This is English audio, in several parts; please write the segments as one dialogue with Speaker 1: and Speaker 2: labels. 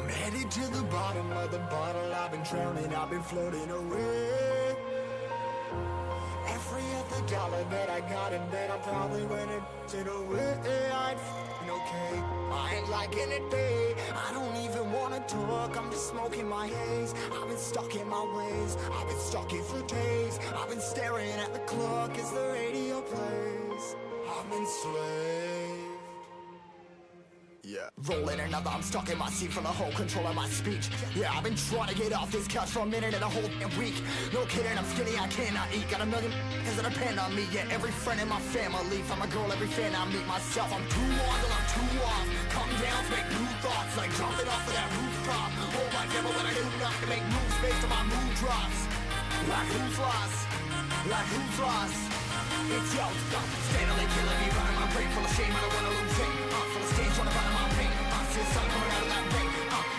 Speaker 1: I'm headed to the bottom of the bottle. I've been drowning, I've been floating away. Every other dollar that I got in bed, I probably went it away. I ain't f***ing okay, I ain't liking it, babe. I don't even wanna talk, I'm just smoking my haze. I've been stuck in my ways, I've been stuck here for days. I've been staring at the clock as the radio plays. I'm enslaved. Yeah, rolling another, I'm stuck in my seat from the whole control of my speech. Yeah, I've been trying to get off this couch for a minute and a whole week. No kidding, I'm skinny, I cannot eat. Got a million that depend on me. Yeah, every friend in my family, from a girl, every fan I meet myself. I'm too on till I'm too off. Come down to make new thoughts, like jumping off of that rooftop. Oh my God, but when I do not to make moves based on my mood drops. Like who's lost? Like who's lost? It's yo, steadily killing me, running my brain full of shame. I don't wanna lose it. Full of stage, trying to find my pain. See the sun coming out of that rain.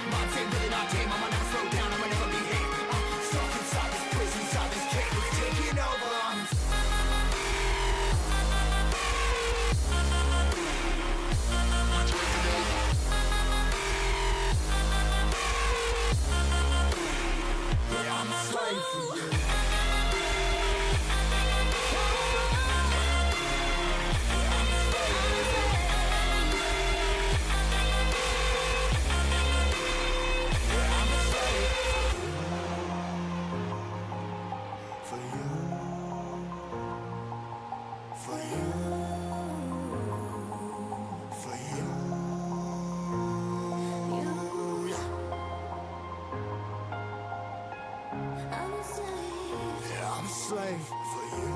Speaker 1: My team really not tame. I'ma never slow down, I'ma never behave. Stuck inside this prison, inside this cage, it's taking over. Yeah, I'm a slave for you. Slave for you.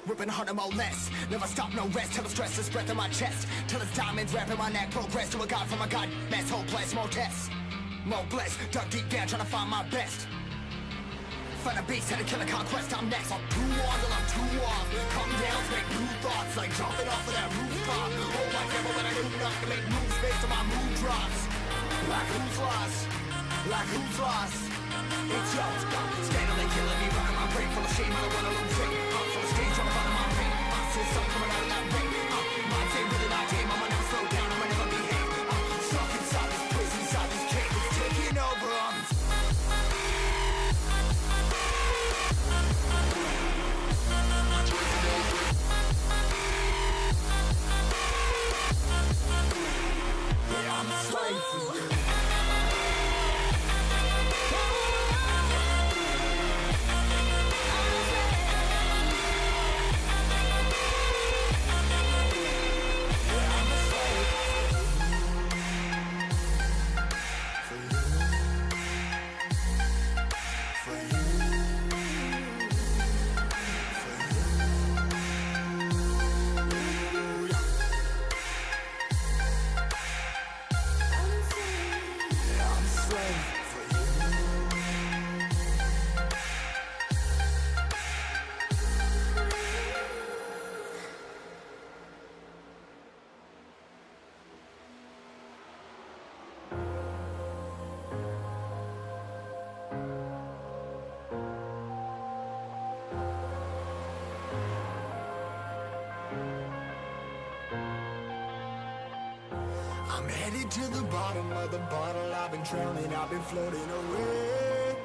Speaker 1: Ripping harder, more less. Never stop, no rest. Till the stress is breath in my chest. Till it's diamonds wrapping my neck. Progress to a god from a god mess. Hopeless, more tests. More blessed. Dug deep down trying to find my best. Find a beast, had to kill a conquest. I'm next. I'm too on till I'm too off. Come down to make new thoughts, like jumping off of that rooftop. Oh my God, but when I do not to make moves based on my mood drops. Like who's lost? Like who's lost? It's yo, steadily killing me, running my brain full of shame. I don't wanna lose it. Full of stage, trying to find my pain. See the sun coming out of that rain. My team really not tame. I'ma never slow down, I'ma never behave. Stuck inside this prison, inside this cage, it's taking over. Yeah, I'm a slave for you. I'm headed to the bottom of the bottle. I've been drowning, I've been floating away.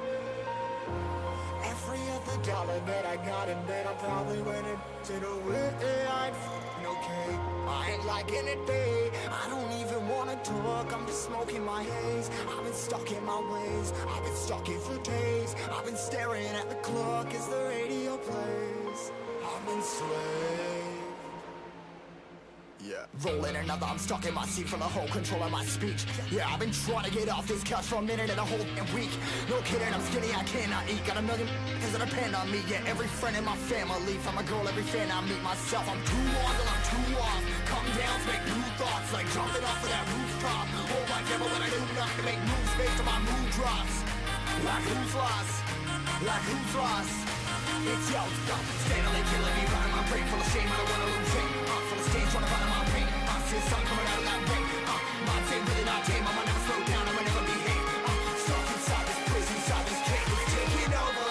Speaker 1: Every other dollar that I got in bed, I probably went it away. I ain't f***ing okay, I ain't liking it, babe. I don't even wanna talk, I'm just smoking my haze. I've been stuck in my ways, I've been stuck here for days. I've been staring at the clock as the radio plays. I'm enslaved. Yeah, rolling another, I'm stuck in my seat from the whole control of my speech. Yeah, I've been trying to get off this couch for a minute and a whole week. No kidding, I'm skinny, I cannot eat. Got a million that depend on me. Yeah, every friend in my family, from a girl, every fan I meet myself. I'm too on till I'm too off. Come down to make new thoughts, like jumping off of that rooftop. Oh my God, but when I do not to make moves based on my mood drops. Like who's lost? Like who's lost? It's yo, steadily killing me, running my brain full of shame. I don't wanna lose it. Full of stage, trying to find my pain. See the sun coming out of that rain. My team really not tame. I'ma never slow down. I'ma never behave. Stuck inside this prison, inside this cage. It's taking over.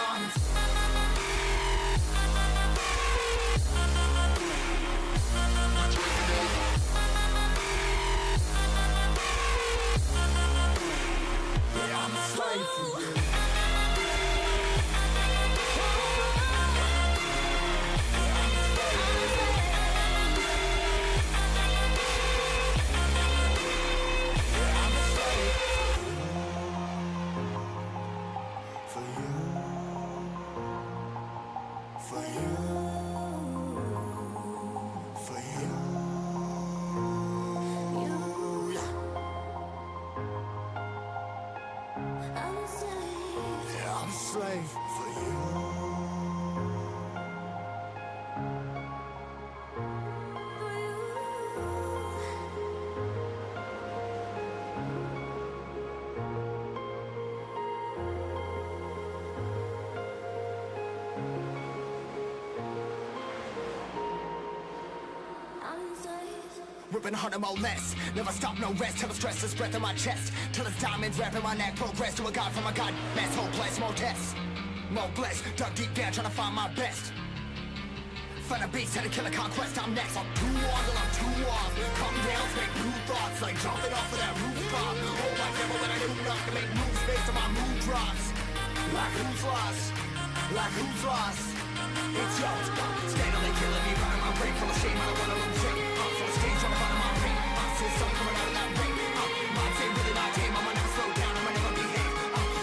Speaker 1: I'm a slave for you. Slave for you. Ripping harder, more less. Never stop, no rest. Till the stress is breath in my chest. Till it's diamonds wrapping my neck. Progress to a god from a god. Mass hopeless, more tests. More blessed. Dug deep down, trying to find my best. Find a beast, had to kill a conquest. I'm next. I'm too on till I'm too off. Come down, make new thoughts. Like jumping off of that rooftop. Hold my devil when I do not to make moves based on my mood drops. Like who's lost? Like who's lost? It's yours. Steadily killing me, running my brain full of shame. I don't wanna lose it. Full of stage, trying to find my pain. See the sun coming out of that rain. My team really not tame. I'ma never slow down. I'ma never behave.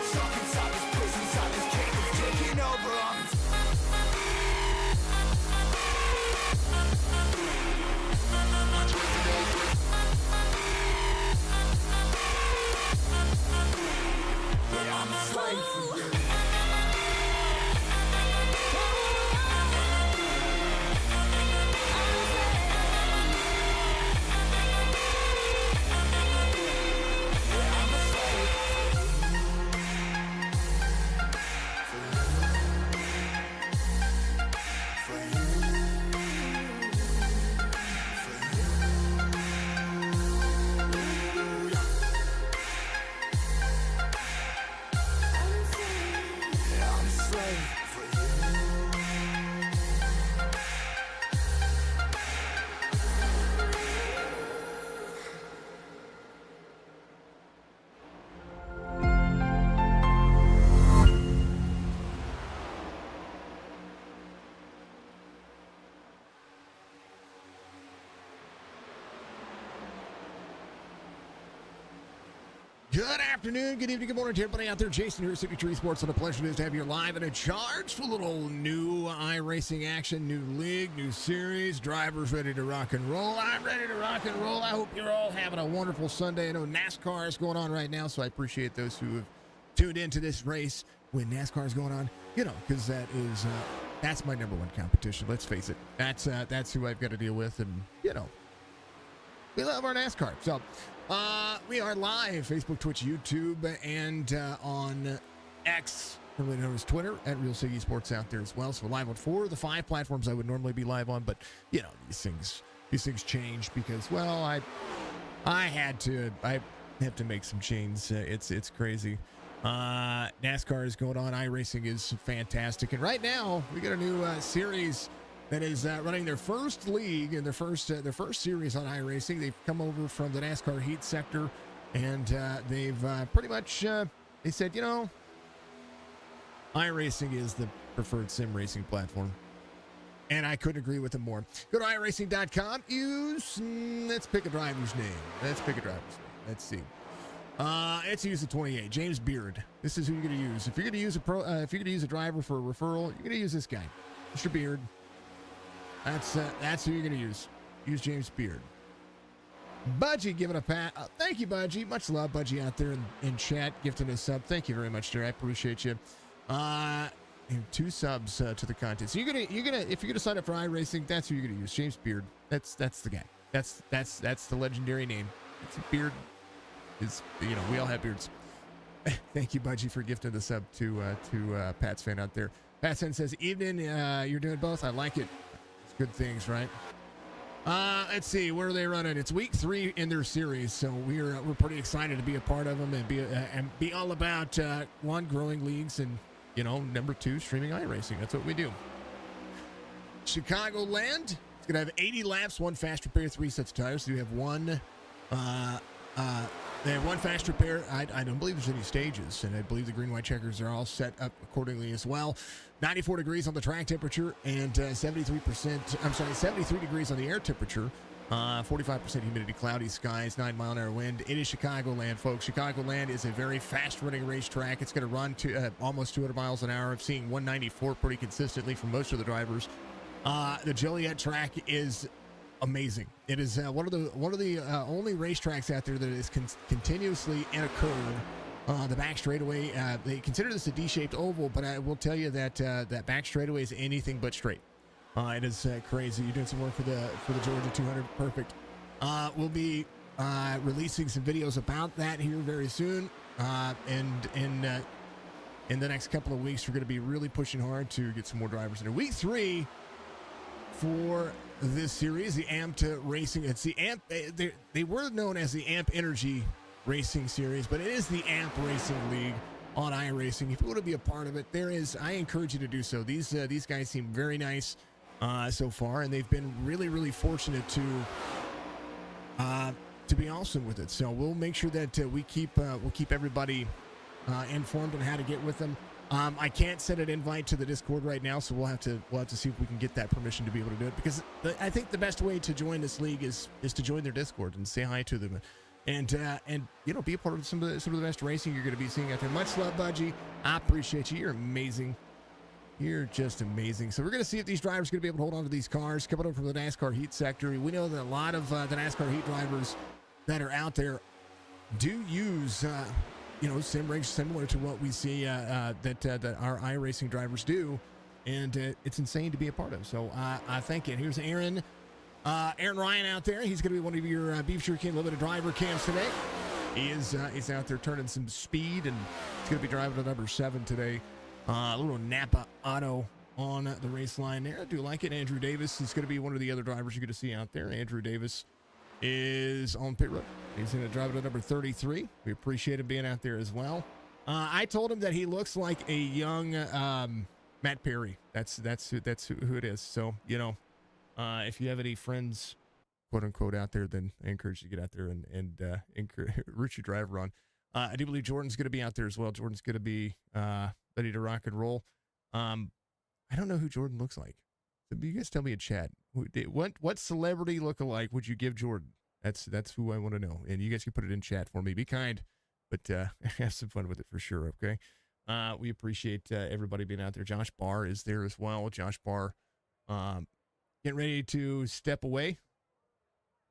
Speaker 1: Stuck inside this prison, inside this cage. It's taking over. I'm a slave for you.
Speaker 2: Good afternoon, good evening, good morning to everybody out there. Jason here, City Tree Sports, and a pleasure it is to have you live and in charge for a little new iRacing action, new league, new series. Drivers ready to rock and roll. I'm ready to rock and roll. I hope you're all having a wonderful Sunday. I know NASCAR is going on right now, so I appreciate those who have tuned into this race when NASCAR is going on. You know, because that's my number one competition. Let's face it. That's who I've got to deal with, and you know, we love our NASCAR. So. We are live, Facebook, Twitch, YouTube, and on X, formerly known as Twitter, at Real Siggy Sports out there as well. So we're live on 4 of the 5 platforms I would normally be live on, but you know, these things change because, well, I have to make some changes. It's crazy. NASCAR is going on. iRacing is fantastic, and right now we got a new series that is running their first league and their first series on iRacing. They've come over from the NASCAR Heat sector, and they've pretty much they said, you know, iRacing is the preferred sim racing platform, and I couldn't agree with them more. Go to iRacing.com. Let's pick a driver's name. Let's see. Let's use the 28, James Beard. This is who you're going to use. If you're going to use if you're going to use a driver for a referral, you're going to use this guy, Mr. Beard. That's who you're going to use. Use James Beard. Budgie giving a pat. Thank you, Budgie. Much love, Budgie, out there in chat, gifting a sub. Thank you very much, sir. I appreciate you. And 2 subs to the content. So if you're gonna sign up for iRacing, that's who you're gonna use. James Beard. That's the guy. That's the legendary name. It's a beard. You know, we all have beards. Thank you, Budgie, for gifting the sub to Pat's fan out there. Patson says, evening, you're doing both. I like it. It's good things, right? Let's see, where are they running? It's week 3 in their series, so we're pretty excited to be a part of them and be all about one, growing leagues, and number 2, streaming iRacing. That's what we do. Chicagoland, it's gonna have 80 laps, 1 fast repair, 3 sets of tires. So you have one. They have 1 fast repair. I don't believe there's any stages, and I believe the green-white checkers are all set up accordingly as well. 94 degrees on the track temperature and 73 degrees on the air temperature. 45% humidity, cloudy skies, 9-mile-an-hour wind. It is Chicagoland, folks. Chicagoland is a very fast-running racetrack. It's going to run to almost 200 miles an hour. I'm seeing 194 pretty consistently from most of the drivers. The Joliet track is amazing. It is one of the only racetracks out there that is continuously in a curve. The back straightaway, they consider this a D-shaped oval, but I will tell you that that back straightaway is anything but straight. It is crazy. You're doing some work for the Georgia 200. Perfect. We'll be releasing some videos about that here very soon. And in the next couple of weeks, we're going to be really pushing hard to get some more drivers in. Week 3 for this series, the Amped Racing. It's the Amp. They were known as the Amp Energy Racing Series, but it is the Amp Racing League on iRacing. If you want to be a part of it, I encourage you to do so. These guys seem very nice so far, and they've been really, really fortunate to be awesome with it. So we'll make sure that we'll keep everybody informed on how to get with them. I can't send an invite to the Discord right now, so we'll have to see if we can get that permission to be able to do it. Because I think the best way to join this league is to join their Discord and say hi to them, and be a part of some of the best racing you're going to be seeing out there. Much love, Budgie. I appreciate you. You're amazing. You're just amazing. So we're going to see if these drivers are going to be able to hold on to these cars. Coming up from the NASCAR Heat sector, we know that a lot of the NASCAR Heat drivers that are out there do use sim rigs similar to what we see that our iRacing drivers do, and it's insane to be a part of. So I thank you. And here's Aaron Ryan out there. He's going to be one of your Beef Jerky Unlimited driver cams today. He's out there turning some speed, and he's going to be driving the number 7 today. A little Napa Auto on the race line there. I do like it. Andrew Davis is going to be one of the other drivers you're going to see out there. Andrew Davis is on pit road. He's going to drive it at number 33. We appreciate him being out there as well. I told him that he looks like a young Matt Perry. That's who it is. So if you have any friends, quote unquote, out there, then I encourage you to get out there and root your driver on. I do believe Jordan's going to be out there as well. Jordan's going to be ready to rock and roll. I don't know who Jordan looks like. So you guys tell me in chat. What celebrity lookalike would you give Jordan? That's who I want to know. And you guys can put it in chat for me. Be kind, but have some fun with it for sure, okay? We appreciate everybody being out there. Josh Barr is there as well. Josh Barr getting ready to step away.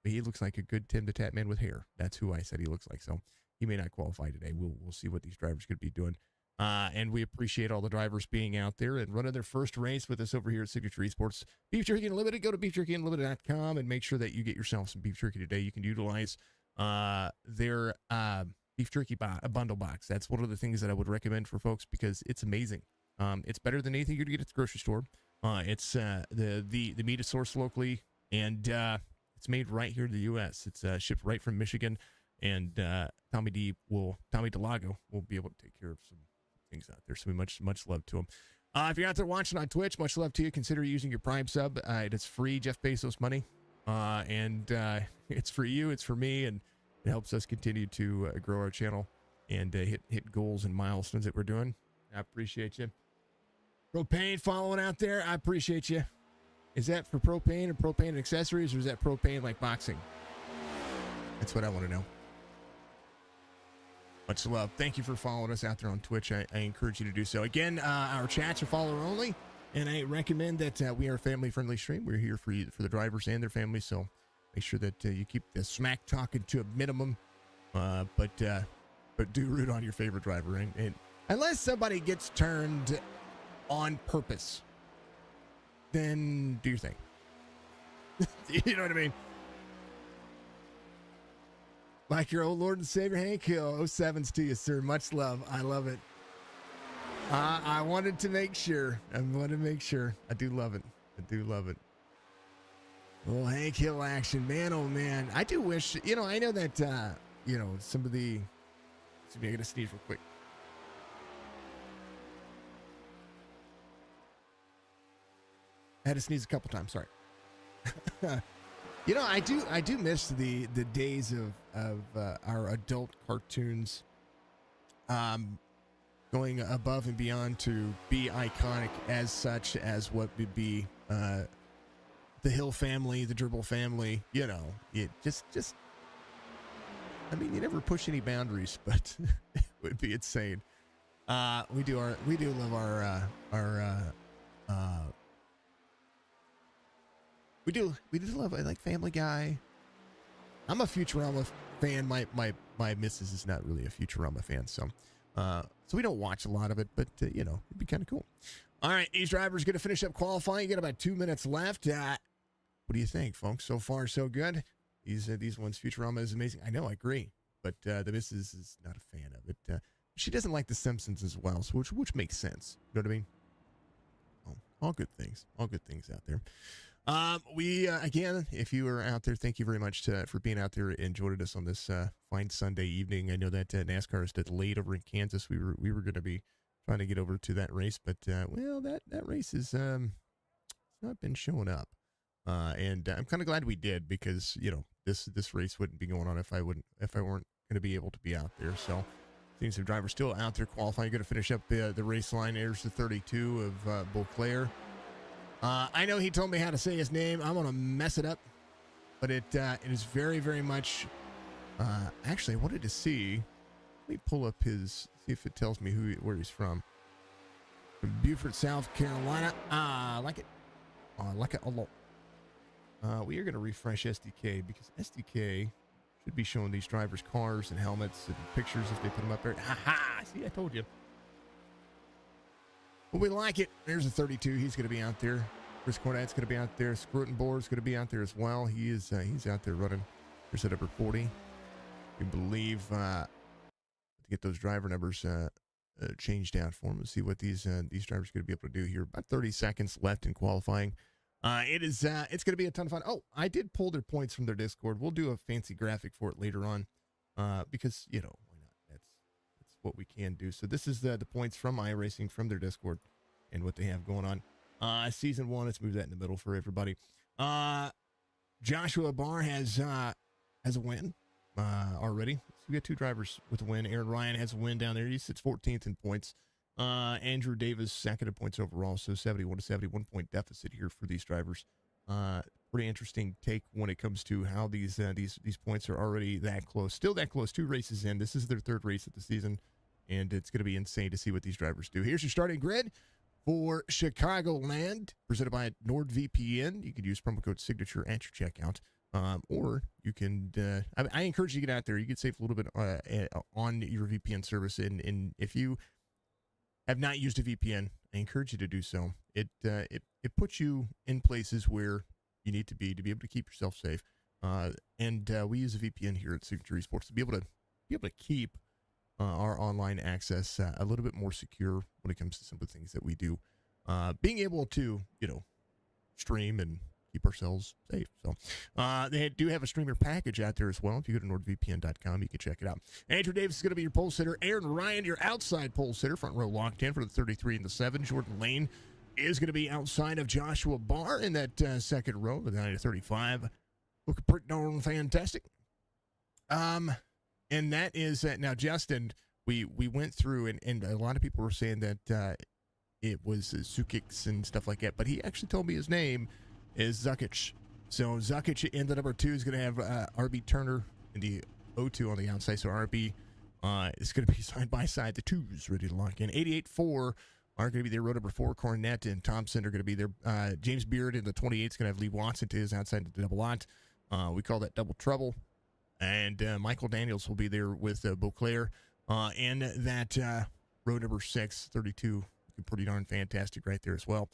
Speaker 2: He looks like a good Tim the Tat Man with hair. That's who I said he looks like. So he may not qualify today. We'll see what these drivers could be doing. And we appreciate all the drivers being out there and running their first race with us over here at Signature Esports. Beef Jerky Unlimited, go to beefjerkyunlimited.com and make sure that you get yourself some beef jerky today. You can utilize their beef jerky bundle box. That's one of the things that I would recommend for folks because it's amazing. It's better than anything you're going to get at the grocery store. It's the meat is sourced locally, and it's made right here in the U.S. It's shipped right from Michigan, and Tommy DeLago will be able to take care of some things out there. So much love to him. If you're out there watching on Twitch, much love to you. Consider using your Prime sub. It is free Jeff Bezos money, and it's for you, it's for me, and it helps us continue to grow our channel and hit goals and milestones that we're doing. I appreciate you. Propane following out there, I appreciate you. Is that for propane and propane accessories, or is that propane like boxing? That's what I want to know. Much love. Thank you for following us out there on Twitch. I encourage you to do so. Again, our chats are follower only, and I recommend that we are a family-friendly stream. We're here for the drivers and their families, so make sure that you keep the smack talking to a minimum, but do root on your favorite driver. And unless somebody gets turned on purpose, then do your thing. You know what I mean? Like your old Lord and Savior Hank Hill, 07s to you, sir. Much love. I love it. I wanted to make sure. I wanted to make sure. I do love it. I do love it. Well, Hank Hill action. Man, oh, man. I do wish, I know that, some of the... Excuse me, I got to sneeze real quick. I had to sneeze a couple times. Sorry. I do miss the days of our adult cartoons going above and beyond to be iconic as such as what would be the Hill family, the Dribble family. It just you never push any boundaries, but it would be insane. We do love our we do love like Family Guy. I'm a Futurama fan. My missus is not really a Futurama fan, so we don't watch a lot of it, but it'd be kind of cool. All right, these drivers going to finish up qualifying. You got about 2 minutes left. What do you think, folks? So far, so good. These ones, Futurama is amazing. I know, I agree, but the missus is not a fan of it. She doesn't like The Simpsons as well, so which makes sense. You know what I mean? Oh, all good things out there. We again, if you are out there, thank you very much for being out there and joining us on this fine Sunday evening. I know that NASCAR is delayed over in Kansas. We were going to be trying to get over to that race, but that race is not been showing up. And I'm kind of glad we did, because this race wouldn't be going on if I weren't going to be able to be out there. So seeing some drivers still out there qualifying. Going to finish up the race line. There's the 32 of Beauclair. I know he told me how to say his name. I'm going to mess it up, but it is very, very much. Actually, I wanted to see. Let me pull up see if it tells me where he's from. From Beaufort, South Carolina. I like it. I like it a lot. We are going to refresh SDK, because SDK should be showing these drivers' cars and helmets and pictures if they put them up there. Ha! See, I told you. Well, we like it. There's a 32. He's going to be out there. Chris Cornette's going to be out there. Scrutenborg's going to be out there as well. He's out there running. There's at number 40. We believe to get those driver numbers changed out for him. Let's see what these drivers are going to be able to do here. About 30 seconds left in qualifying. It's going to be a ton of fun. Oh, I did pull their points from their Discord. We'll do a fancy graphic for it later on, because why not? That's what we can do. So this is the points from Iracing from their Discord and what they have going on. Season 1. Let's move that in the middle for everybody. Joshua Barr has a win already. So we got 2 drivers with a win. Aaron Ryan has a win down there. He sits 14th in points. Andrew Davis second in points overall, so 71 to 71 point deficit here for these drivers. Pretty interesting take when it comes to how these points are already that close, still that close. 2 races in. This is their 3rd race of the season, and it's going to be insane to see what these drivers do. Here's your starting grid for Chicagoland, presented by NordVPN. You can use promo code Signature at your checkout, or you can. I encourage you to get out there. You can save a little bit on your VPN service, and if you have not used a VPN, I encourage you to do so. It puts you in places where you need to be able to keep yourself safe. And we use a VPN here at Signature Esports to be able to keep our online access a little bit more secure when it comes to some of the things that we do. Being able to stream and keep ourselves safe. So they do have a streamer package out there as well. If you go to nordvpn.com, you can check it out. Andrew Davis is going to be your pole sitter. Aaron Ryan, your outside pole sitter. Front row locked in for the 33 and the 7. Jordan Lane is going to be outside of Joshua Barr in that second row, the 9 to 35. Looking pretty darn fantastic. And that is now, Justin, we went through, and a lot of people were saying that it was Sukic and stuff like that, but he actually told me his name is Zukic. So Zukic in the number 2 is going to have RB Turner in the 02 on the outside. So RB is going to be side by side. The 2s ready to lock in. 88-4 are going to be there. Row number 4, Cornette and Thompson are going to be there. James Beard in the 28 is going to have Lee Watson to his outside the double lot. We call that double trouble. And Michael Daniels will be there with Beauclair. And that row number 6, 32, looking pretty darn fantastic right there as well.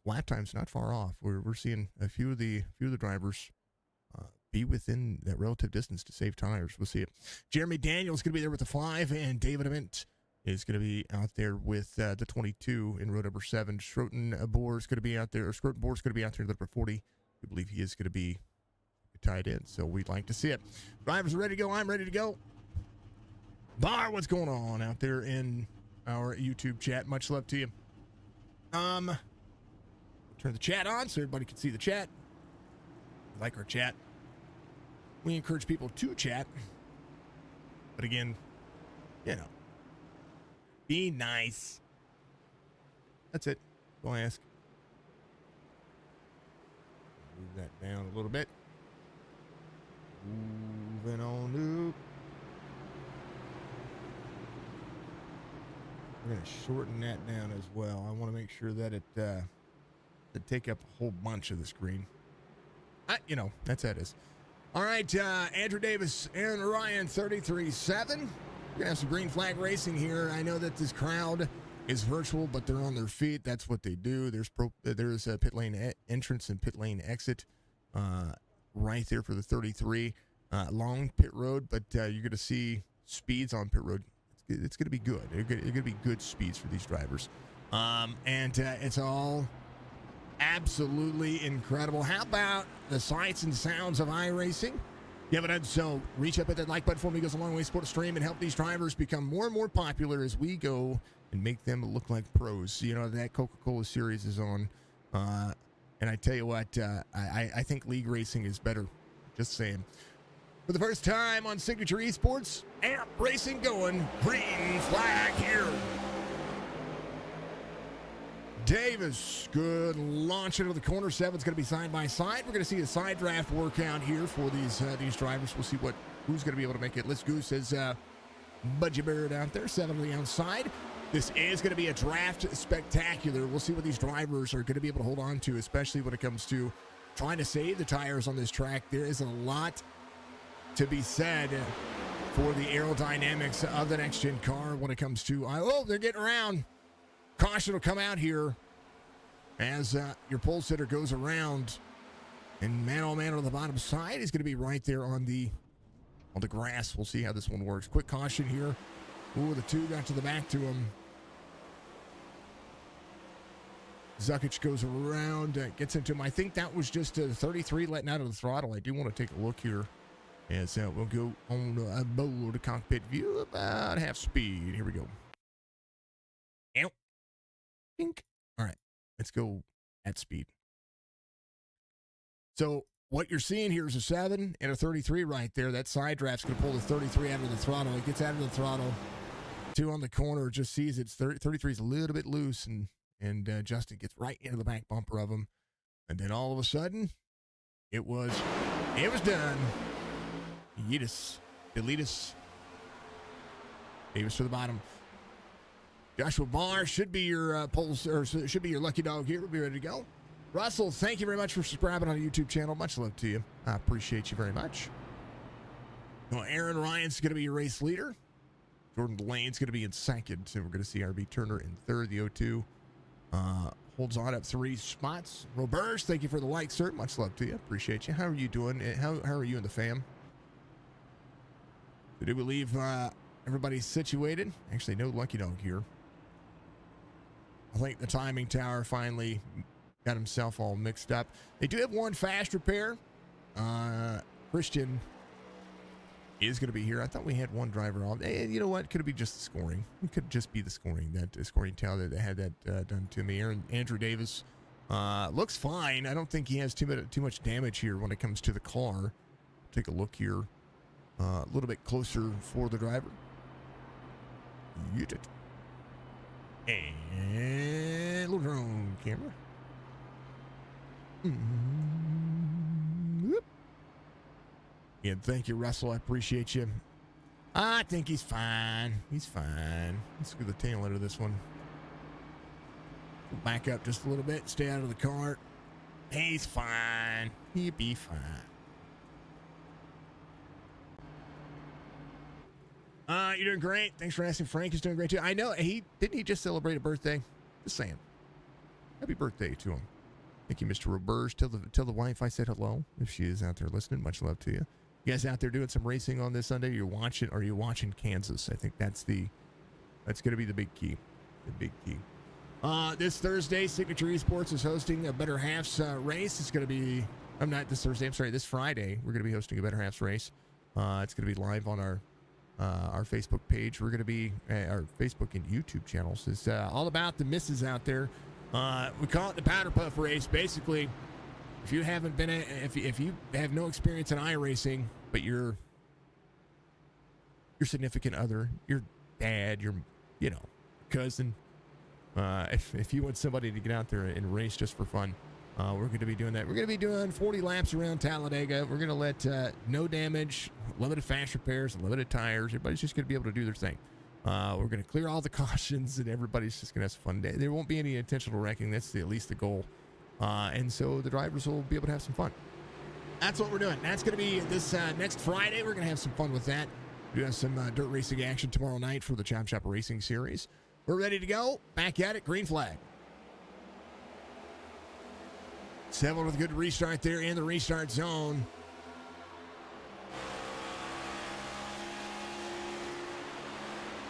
Speaker 2: Lap time's not far off. We're seeing a few of the drivers be within that relative distance to save tires. We'll see it. Jeremy Daniels going to be there with the 5, and David Ament is going to be out there with the 22 in row number 7. Schroten Bohr is going to be out there. Or Schroten Bohr is going to be out there in number 40. We believe he is going to be tied in, so we'd like to see it. Drivers are ready to go. I'm ready to go. Bar, what's going on out there in our YouTube chat? Much love to you. Turn the chat on so everybody can see the chat. We like our chat. We encourage people to chat. But again, you know, be nice. That's it. Go ask. Move that down a little bit. Moving on up. We're going to shorten that down as well. I want to make sure that it take up a whole bunch of the screen. You know, that's how it is. All right, Andrew Davis, Aaron Ryan, 33.7. We're going to have some green flag racing here. I know that this crowd is virtual, but they're on their feet. That's what they do. There's a pit lane entrance and pit lane exit right there for the 33. Long pit road, but you're going to see speeds on pit road. It's going to be good. It's going to be good speeds for these drivers. And it's all absolutely incredible. How about the sights and sounds of iRacing? You haven't done so, reach up at that like button for me. It goes a long way, support the stream, and help these drivers become more and more popular as we go and make them look like pros. You know, that Coca-Cola series is on. And I tell you what, I think league racing is better. Just saying. For the first time on Signature Esports, amp racing going. Green flag here. Davis, good launch into the corner. 7's going to be side by side. We're going to see a side draft workout here for these drivers. We'll see who's going to be able to make it. Let's Goose says Budgie Barrett out there. 7 on the outside. This is going to be a draft spectacular. We'll see what these drivers are going to be able to hold on to, especially when it comes to trying to save the tires on this track. There is a lot to be said for the aerodynamics of the next-gen car when it comes to, they're getting around. Caution will come out here as your pole sitter goes around, and man on the bottom side is going to be right there on the grass. We'll see how this one works. Quick caution here. Ooh, the 2 got to the back to him. Zukic goes around, gets into him. I think that was just a 33 letting out of the throttle. I do want to take a look here. And so we'll go on the cockpit view about half speed. Here we go. Ow. Pink. All right, let's go at speed. So what you're seeing here is a 7 and a 33 right there. That side draft's going to pull the 33 out of the throttle. It gets out of the throttle. 2 on the corner, just sees it's 33 is a little bit loose, and Justin gets right into the back bumper of him. And then all of a sudden, it was done. Yeetus, Deletus. Davis to the bottom. Joshua Barr should be your should be your lucky dog here. We'll be ready to go. Russell, thank you very much for subscribing on the YouTube channel. Much love to you. I appreciate you very much. Well, Aaron Ryan's going to be your race leader. Jordan Delane's going to be in second. So we're going to see RB Turner in third. The 02 holds on up 3 spots. Roberge, thank you for the like, sir. Much love to you. Appreciate you. How are you doing? How are you and the fam? So do we leave everybody situated? Actually, no lucky dog here. I think the timing tower finally got himself all mixed up. They do have one fast repair. Christian is going to be here. I thought we had one driver on. Hey, you know what? Could it be just the scoring? It could just be the scoring. That scoring tower that had that done to me. Andrew Davis looks fine. I don't think he has too much damage here when it comes to the car. Take a look here. A little bit closer for the driver. Get it. And little drone camera. Whoop. Yeah, thank you, Russell. I appreciate you. I think he's fine. He's fine. Let's look at the tail end of this one. Back up just a little bit. Stay out of the cart. He's fine. He'll be fine. You're doing great. Thanks for asking. Frank is doing great too. I know he just celebrate a birthday. Just saying. Happy birthday to him. Thank you, Mr. Roberge. Tell the wife I said hello if she is out there listening. Much love to you. You guys out there doing some racing on this Sunday? Are you watching Kansas? I think that's the That's going to be the big key. The big key. This Thursday, Signature Esports is hosting a Better Halves race. It's going to be, not this Thursday, I'm sorry, this Friday, we're going to be hosting a Better Halves race. It's going to be live on our Facebook page. We're going to be, our Facebook and YouTube channels. It's all about the misses out there. We call it the Powder Puff race. Basically, if you haven't been, if you have no experience in iRacing, but your significant other, your dad, your, cousin, if you want somebody to get out there and race just for fun, we're going to be doing that. We're going to be doing 40 laps around Talladega. We're going to let no damage, limited fast repairs, limited tires. Everybody's just going to be able to do their thing. We're going to clear all the cautions, and everybody's just going to have a fun day. There won't be any intentional wrecking. That's at least the goal. And so the drivers will be able to have some fun. That's what we're doing. That's going to be this next Friday. We're going to have some fun with that. We have some dirt racing action tomorrow night for the Chop Shop Racing Series. We're ready to go. Back at it. Green flag. 7 with a good restart there in the restart zone.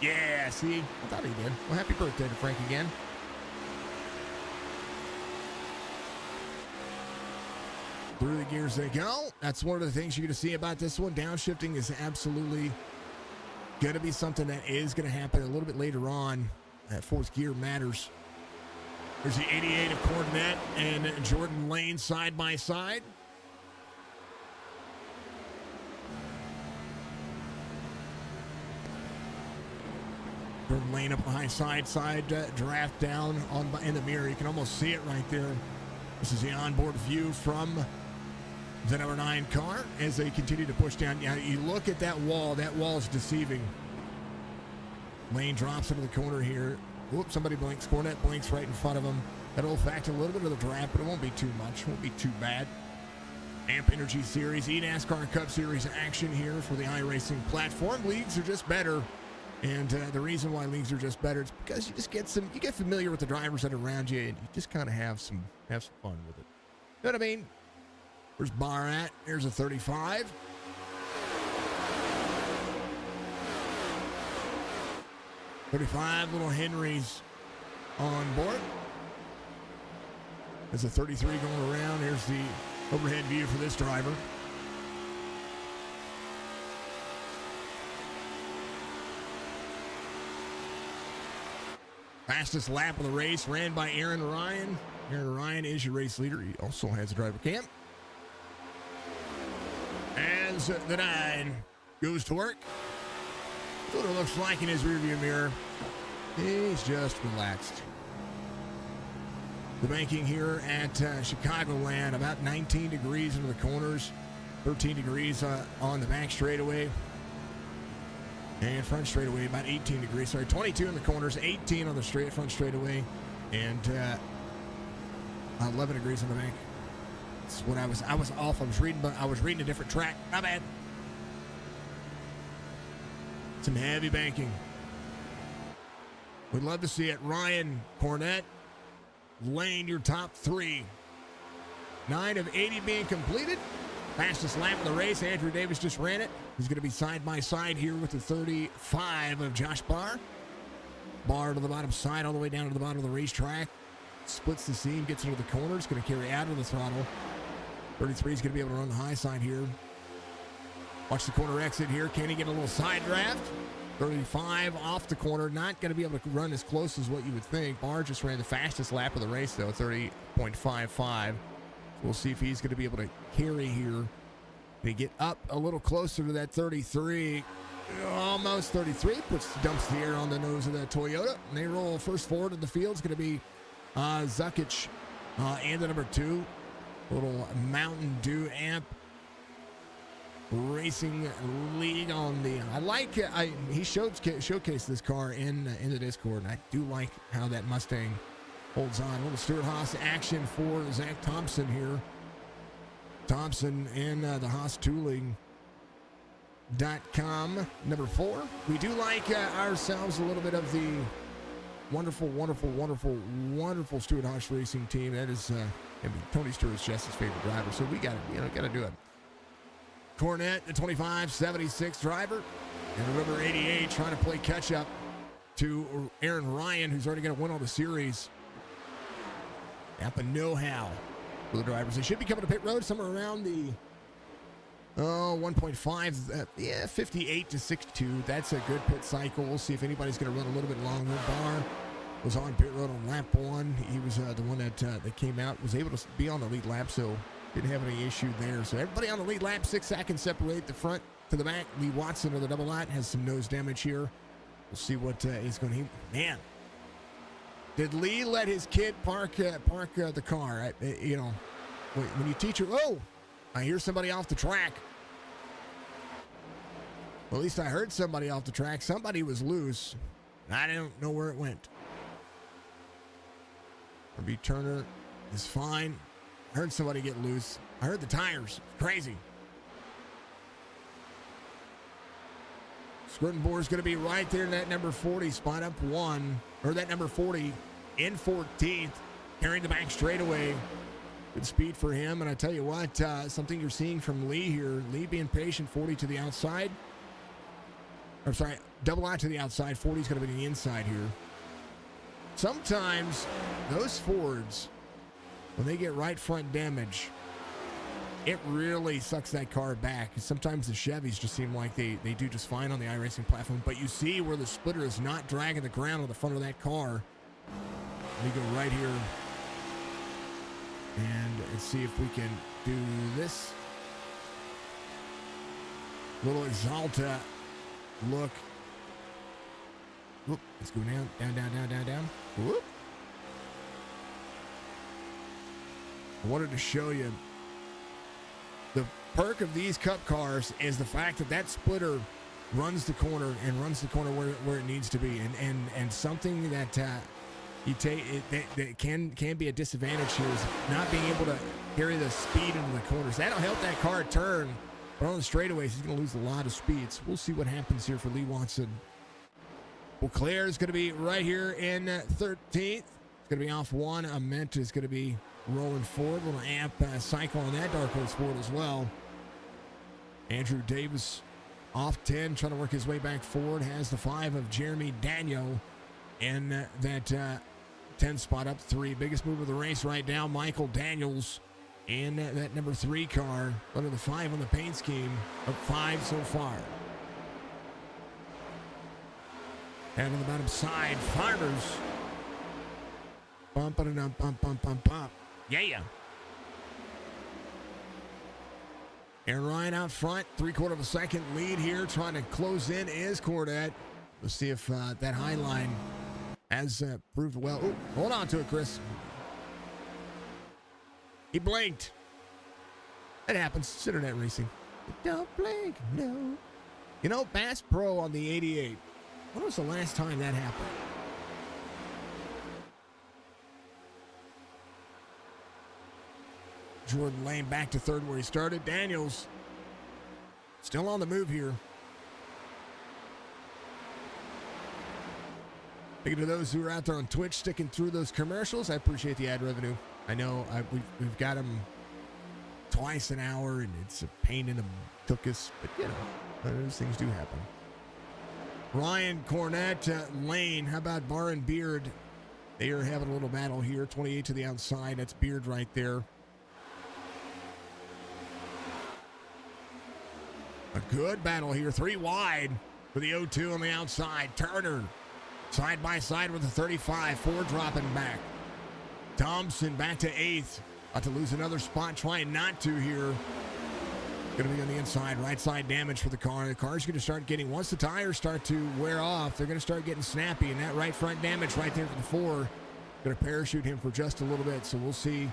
Speaker 2: Yeah, see? I thought he did. Well, happy birthday to Frank again. Through the gears they go. That's one of the things you're going to see about this one. Downshifting is absolutely going to be something that is going to happen a little bit later on. That fourth gear matters. There's the 88 of Cornet and Jordan Lane side by side. Jordan Lane up the high side draft down in the mirror. You can almost see it right there. This is the onboard view from the number 9 car as they continue to push down. Now, you look at that wall. That wall is deceiving. Lane drops into the corner here. Whoops, somebody blinks. Cornet blinks right in front of him. That'll affect a little bit of the draft, but it won't be too much. Won't be too bad. AMP Energy Series, NASCAR Cup Series action here for the iRacing platform. Leagues are just better. And the reason why leagues are just better is because you just get familiar with the drivers that are around you, and you just kind of have some fun with it. You know what I mean? Where's Barr at? Here's a 35. Little Henry's on board. There's a 33 going around. Here's the overhead view for this driver. Fastest lap of the race ran by Aaron Ryan. Aaron Ryan is your race leader. He also has a driver cam. As the 9 goes to work. That's what it looks like in his rearview mirror. He's just relaxed. The banking here at Chicagoland, about 19 degrees into the corners, 13 degrees on the back straightaway. And front straightaway, about 18 degrees. Sorry, 22 in the corners, 18 on the front straightaway, and 11 degrees on the back. That's what I was off. I was reading a different track. Not bad. Some heavy banking. We'd love to see it. Ryan, Cornet, Lane, your top 3. 9 of 80 being completed. Fastest lap of the race. Andrew Davis just ran it. He's going to be side by side here with the 35 of Josh Barr. Barr to the bottom side, all the way down to the bottom of the racetrack. Splits the seam, gets into the corner. It's going to carry out of the throttle. 33 is going to be able to run the high side here. Watch the corner exit here. Can he get a little side draft? 35 off the corner. Not going to be able to run as close as what you would think. Barr just ran the fastest lap of the race, though, 30.55. We'll see if he's going to be able to carry here. They get up a little closer to that 33. Almost 33. Dumps the air on the nose of that Toyota. And they roll first forward in the field. It's going to be Zukic and the number 2. Little Mountain Dew Amp Racing League on the... he showcased this car in the Discord, and I do like how that Mustang holds on. A little Stuart Haas action for Zach Thompson here. Thompson and the HaasTooling.com, number 4. We do like ourselves a little bit of the wonderful Stuart Haas racing team. That is, Tony Stewart's Jesse's favorite driver, so we got to do it. Cornet, the 25-76 driver, and the number 88 trying to play catch up to Aaron Ryan, who's already going to win all the series. Napa know-how for the drivers. They should be coming to pit road somewhere around the 1.5, 58 to 62. That's a good pit cycle. We'll see if anybody's going to run a little bit longer. Barr was on pit road on lap 1. He was the one that came out, was able to be on the lead lap, so didn't have any issue there. So everybody on the lead lap, 6 seconds separate the front to the back. Lee Watson of the double lot has some nose damage here. We'll see what he's going to. Man, did Lee let his kid park the car? When you teach her, oh, I hear somebody off the track. Well, at least I heard somebody off the track. Somebody was loose. I don't know where it went. R.B. Turner is fine. I heard somebody get loose. I heard the tires. Crazy. Scrutenbohr is going to be right there in that number 40 spot, up 1. Or that number 40 in 14th. Carrying the back straightaway. Good speed for him. And I tell you what, something you're seeing from Lee here. Lee being patient, 40 to the outside. I'm sorry, double out to the outside. 40 is going to be the inside here. Sometimes those Fords, when they get right front damage, it really sucks that car back. Sometimes the Chevys just seem like they do just fine on the iRacing platform. But you see where the splitter is not dragging the ground on the front of that car. We go right here. And let's see if we can do this. Little Exalta look. Whoop, let's go down. Whoop. I wanted to show you the perk of these Cup cars is the fact that splitter runs the corner where it needs to be, and something that you take that can be a disadvantage here is not being able to carry the speed into the corners. That'll help that car turn, but on the straightaways he's going to lose a lot of speeds. We'll see what happens here for Lee Watson. Well, Claire is going to be right here in 13th. It's going to be off 1. Ament is going to be rolling forward. Little amp cycle on that Dark Horse Ford as well. Andrew Davis off 10, trying to work his way back forward. Has the 5 of Jeremy Daniel in that 10 spot, up 3. Biggest move of the race right now, Michael Daniels in that number 3 car. Under the 5 on the paint scheme, up 5 so far. And on the bottom side, Farmers. Bump. Yeah. Aaron Ryan out front, 3/4 of a second lead here. Trying to close in is Cordet. Let's see if that high line has proved well. Ooh, hold on to it, Chris. He blinked. That happens. It's internet racing. Don't blink, no. You know, Bass Pro on the 88. When was the last time that happened? Jordan Lane back to third where he started. Daniels still on the move here. Thank you to those who are out there on Twitch sticking through those commercials. I appreciate the ad revenue. I know we've got them twice an hour, and it's a pain in the tuchus, but you know, those things do happen. Ryan, Cornette, Lane. How about Barr and Beard? They are having a little battle here. 28 to the outside. That's Beard right there. A good battle here. 3 wide for the 0-2 on the outside. Turner side by side with the 35. 4 dropping back. Thompson back to 8th. About to lose another spot. Trying not to here. Going to be on the inside. Right side damage for the car. The car's going to start getting, once the tires start to wear off, they're going to start getting snappy. And that right front damage right there for the 4. Going to parachute him for just a little bit. So we'll see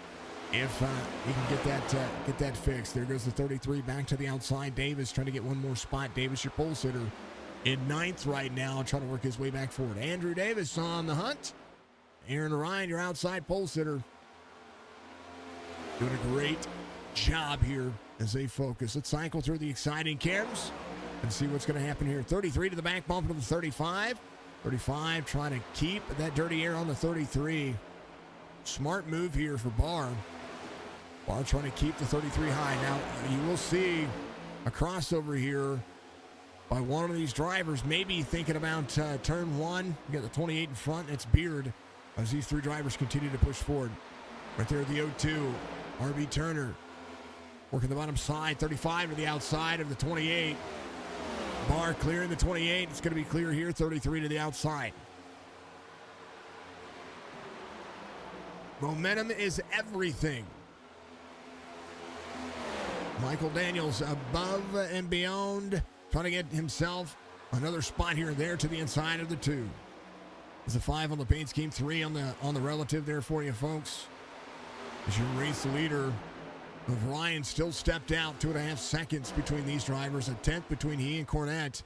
Speaker 2: if he can get that fixed. There goes the 33 back to the outside. Davis trying to get one more spot. Davis, your pole sitter, in 9th right now, trying to work his way back forward. Andrew Davis on the hunt. Aaron Ryan, your outside pole sitter, doing a great job here as they focus. Let's cycle through the exciting cams and see what's going to happen here. 33 to the back bump to the 35. 35 trying to keep that dirty air on the 33. Smart move here for Barr. Barr trying to keep the 33 high. Now, you will see a crossover here by one of these drivers, maybe thinking about turn one. You got the 28 in front. It's Beard as these three drivers continue to push forward. Right there at the 0-2, RB Turner working the bottom side, 35 to the outside of the 28. Barr clearing the 28. It's going to be clear here, 33 to the outside. Momentum is everything. Michael Daniels above and beyond, trying to get himself another spot here and there to the inside of the 2. There's a 5 on the paint scheme, 3 on the relative there for you folks. As you race the leader of Ryan, still stepped out 2.5 seconds between these drivers, a 10th between he and Cornette.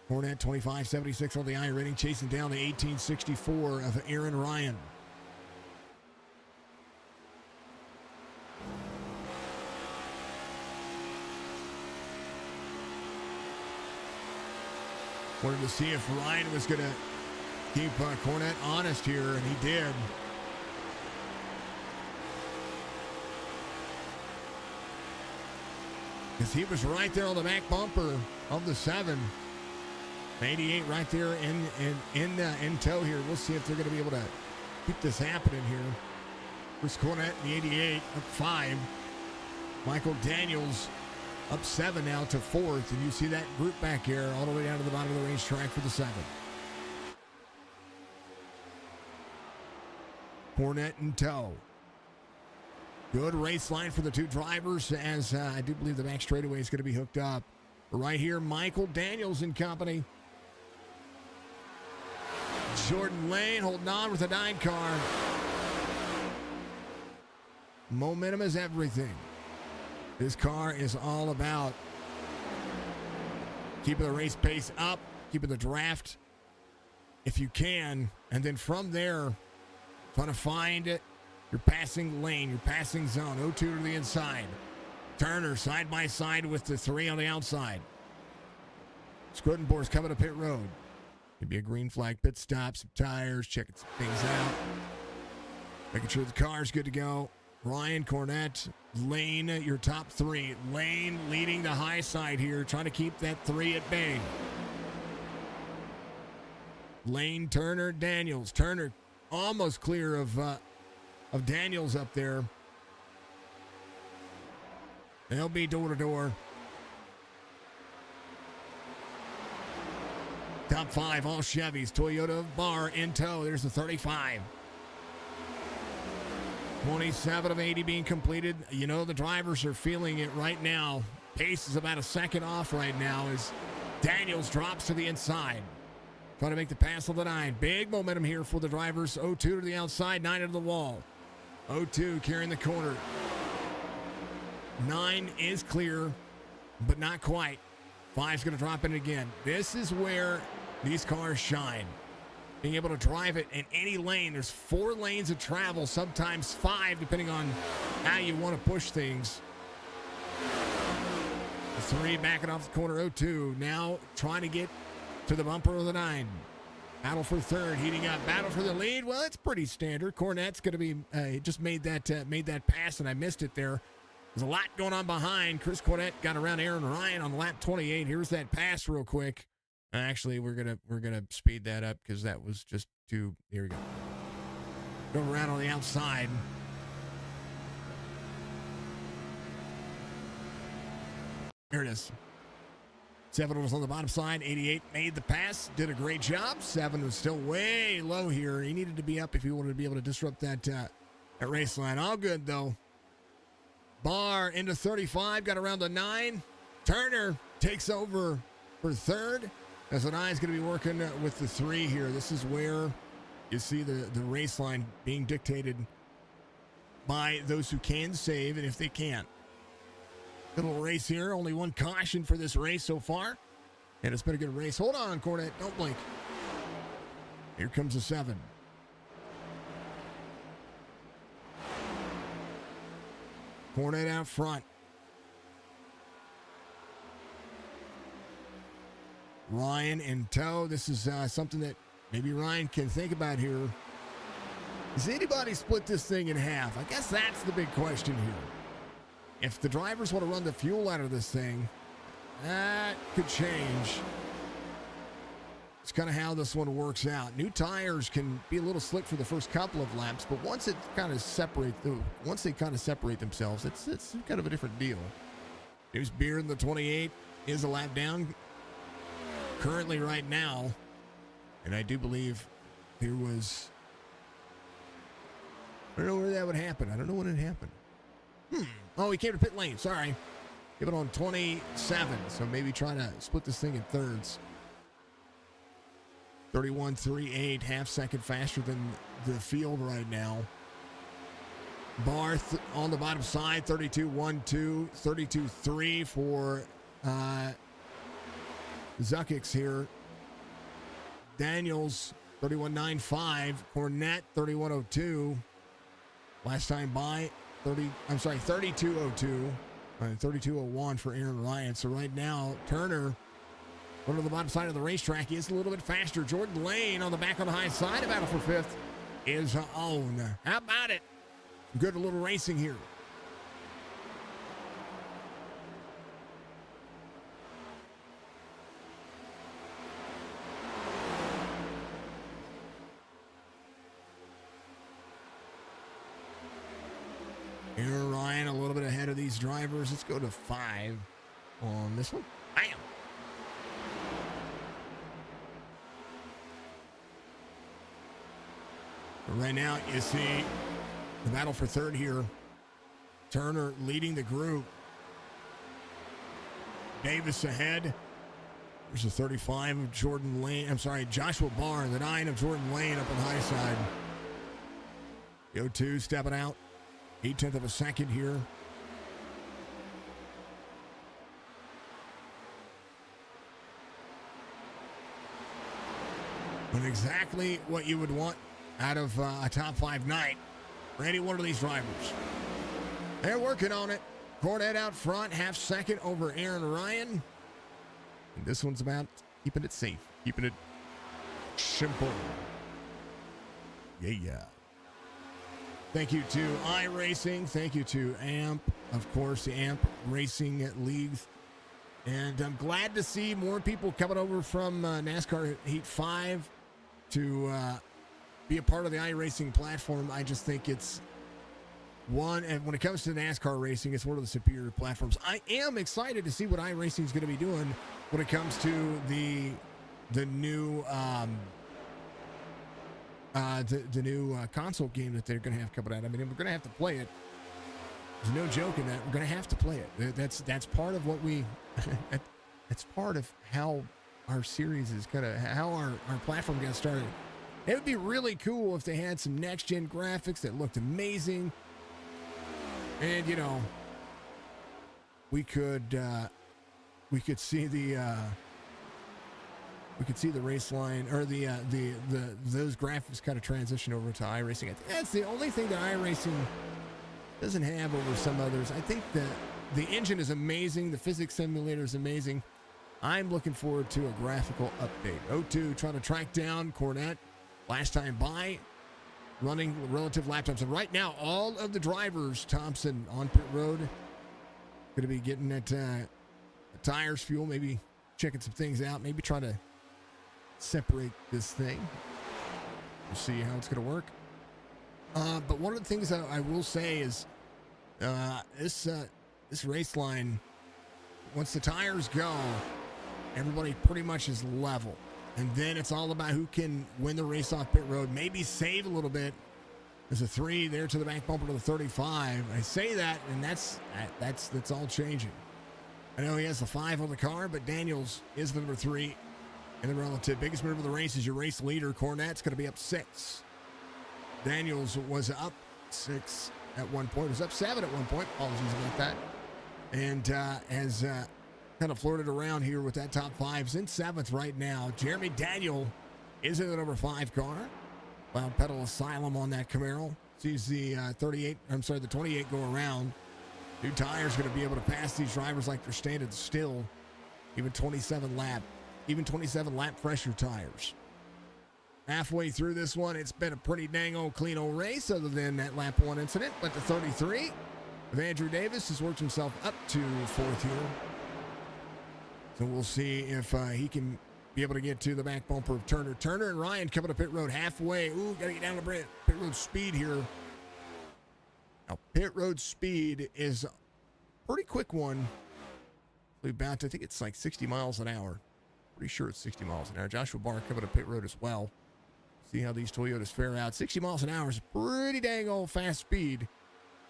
Speaker 2: Cornette 25.76 on the I rating, chasing down the 18.64 of Aaron Ryan. Wanted to see if Ryan was going to keep Cornette honest here, and he did. Because he was right there on the back bumper of the 7. 88 right there in tow here. We'll see if they're going to be able to keep this happening here. Chris Cornette, the 88, up 5. Michael Daniels up 7 now to 4th, and you see that group back here all the way down to the bottom of the racetrack for the 7. Cornette in tow. Good race line for the two drivers, as I do believe the back straightaway is going to be hooked up. Right here, Michael Daniels and company. Jordan Lane holding on with the 9 car. Momentum is everything. This car is all about keeping the race pace up, keeping the draft if you can, and then from there, trying to find your passing lane, your passing zone. 0-2 to the inside. Turner side by side with the 3 on the outside. Scrutenborg's coming to pit road. Maybe a green flag pit stop, some tires, checking some things out. Making sure the car's good to go. Ryan, Cornette, Lane, your top 3. Lane leading the high side here, trying to keep that 3 at bay. Lane, Turner, Daniels. Turner almost clear of Daniels up there. They'll be door to door. Top 5, all Chevys. Toyota Bar in tow. There's the 35. 27 of 80 being completed. You know the drivers are feeling it right now. Pace is about a second off right now as Daniels drops to the inside. Trying to make the pass on the 9. Big momentum here for the drivers. 0-2 to the outside, 9 into the wall. 0-2 carrying the corner. 9 is clear, but not quite. 5's going to drop in again. This is where these cars shine. Being able to drive it in any lane. There's 4 lanes of travel, sometimes 5, depending on how you want to push things. The 3 backing off the corner, 0-2. Now trying to get to the bumper of the 9. Battle for 3rd, heating up. Battle for the lead. Well, it's pretty standard. Cornette's going to be just made that pass, and I missed it there. There's a lot going on behind. Chris Cornette got around Aaron Ryan on lap 28. Here's that pass real quick. Actually, we're gonna speed that up because that was just too. Here we go. Go around on the outside. There it is. 7 was on the bottom side. 88 made the pass. Did a great job. 7 was still way low here. He needed to be up if he wanted to be able to disrupt that race line. All good though. Barr into 35. Got around the 9. Turner takes over for 3rd. As the 9 is going to be working with the 3 here. This is where you see the race line being dictated by those who can save and if they can't. Good little race here. Only 1 caution for this race so far. And it's been a good race. Hold on, Cornette. Don't blink. Here comes the 7. Cornette out front. Ryan in tow. This is something that maybe Ryan can think about here. Does anybody split this thing in half? I guess that's the big question here. If the drivers want to run the fuel out of this thing, that could change. It's kind of how this one works out. New tires can be a little slick for the first couple of laps, but once they kind of separate themselves, it's kind of a different deal. There's Beer in the 28 is a lap down currently right now, and I do believe there was. I don't know where that would happen. I don't know when it happened. Oh, he came to pit lane. Sorry. Give it on 27. So maybe try to split this thing in thirds. 31.38, half second faster than the field right now. Barth on the bottom side, 32.12, 32.3 for Zuckix here. Daniels, 31.95. Cornette, 31.02. Last time by, 32.02. 32.01 for Aaron Ryan. So right now, Turner, going to the bottom side of the racetrack, is a little bit faster. Jordan Lane on the back on the high side of battle for fifth is on. How about it? Good little racing here. Aaron Ryan a little bit ahead of these drivers. Let's go to 5 on this one. Bam! Right now, you see the battle for third here. Turner leading the group. Davis ahead. There's a 35 of Jordan Lane. Joshua Barr, the 9 of Jordan Lane up on the high side. The 02 stepping out. 1/8 of a second here. But exactly what you would want out of a top 5 night for any one of these drivers. They're working on it. Cornette out front, half second over Aaron Ryan. And this one's about keeping it safe, keeping it simple. Yeah. Thank you to Iracing. Thank you to AMP, of course, the AMP Racing Leagues. And I'm glad to see more people coming over from NASCAR Heat 5 to be a part of the iRacing platform. I just think it's one, and when it comes to NASCAR racing, it's one of the superior platforms. I am excited to see what iRacing is going to be doing when it comes to the new console game that they're going to have coming out. I mean, we're going to have to play it. There's no joke in that. We're going to have to play it. That's part of what we. That's part of how our series is how our platform got started. It would be really cool if they had some next gen graphics that looked amazing, and we could see the race line, or those graphics kind of transition over to iRacing. I think that's the only thing that iRacing doesn't have over some others. I think the engine is amazing. The physics simulator is amazing. I'm looking forward to a graphical update. O2 trying to track down Cornette. Last time by, running relative lap times. And right now, all of the drivers, Thompson on pit road, going to be getting at tires, fuel, maybe checking some things out, maybe trying to separate this thing. We'll see how it's going to work. But one of the things I will say is this race line, once the tires go, everybody pretty much is level. And then it's all about who can win the race off pit road, maybe save a little bit. There's a 3 there to the back bumper to the 35. I say that, and that's all changing. I know he has the 5 on the car, but Daniels is the number 3 in the relative. Biggest move of the race is your race leader. Cornette's going to be up 6. Daniels was up 6 at one point. It was up 7 at one point. Apologies about that. And has kind of flirted around here with that top 5. He's in 7th right now. Jeremy Daniel is in the number 5 car. Loud pedal asylum on that Camaro. Sees the 28 go around. New tires going to be able to pass these drivers like they're standing still. Even 27 lap fresher tires. Halfway through this one, it's been a pretty dang old clean old race, other than that lap 1 incident. But the 33 of Andrew Davis has worked himself up to 4th here. So we'll see if he can be able to get to the back bumper of Turner. Turner and Ryan coming to pit road halfway. Ooh, got to get down to pit road speed here. Now, pit road speed is a pretty quick one. We about to, I think it's like 60 miles an hour. Pretty sure it's 60 miles an hour. Joshua Barr coming to pit road as well. See how these Toyotas fare out. 60 miles an hour is pretty dang old fast speed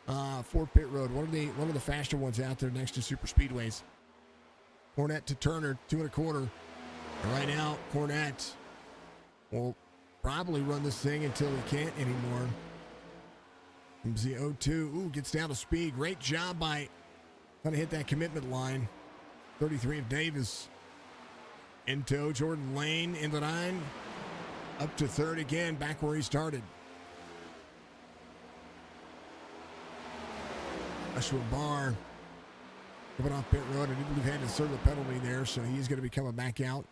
Speaker 2: for pit road. One of the faster ones out there next to super speedways. Cornette to Turner, 2 1/4. And right now, Cornette will probably run this thing until he can't anymore. Comes the 0-2. Ooh, gets down to speed. Great job by trying to hit that commitment line. 33 of Davis. In tow, Jordan Lane in the 9. Up to third again, back where he started. Joshua Barr coming off pit road. I do believe he had to serve a penalty there, so he's going to be coming back out.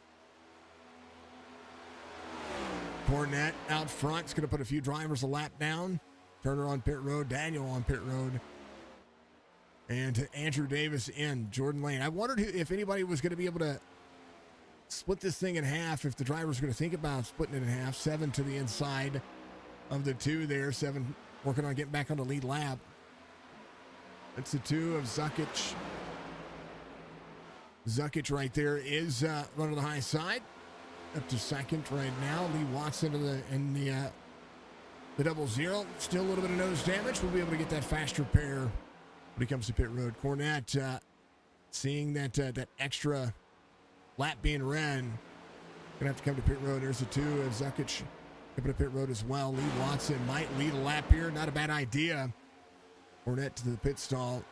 Speaker 2: Cornette out front. It's going to put a few drivers a lap down. Turner on pit road. Daniel on pit road. And Andrew Davis in. Jordan Lane. I wondered if anybody was going to be able to split this thing in half, if the driver's going to think about splitting it in half. 7 to the inside of the 2 there. 7 working on getting back on the lead lap. That's the 2 of Zukic. Zukic right there is running the high side. Up to second right now. Lee Watson in the 00. Still a little bit of nose damage. We'll be able to get that faster pair when he comes to pit road. Cornette seeing that extra lap being ran. Gonna have to come to pit road. There's the 2 of Zukic coming to pit road as well. Lee Watson might lead a lap here. Not a bad idea. Cornette to the pit stall.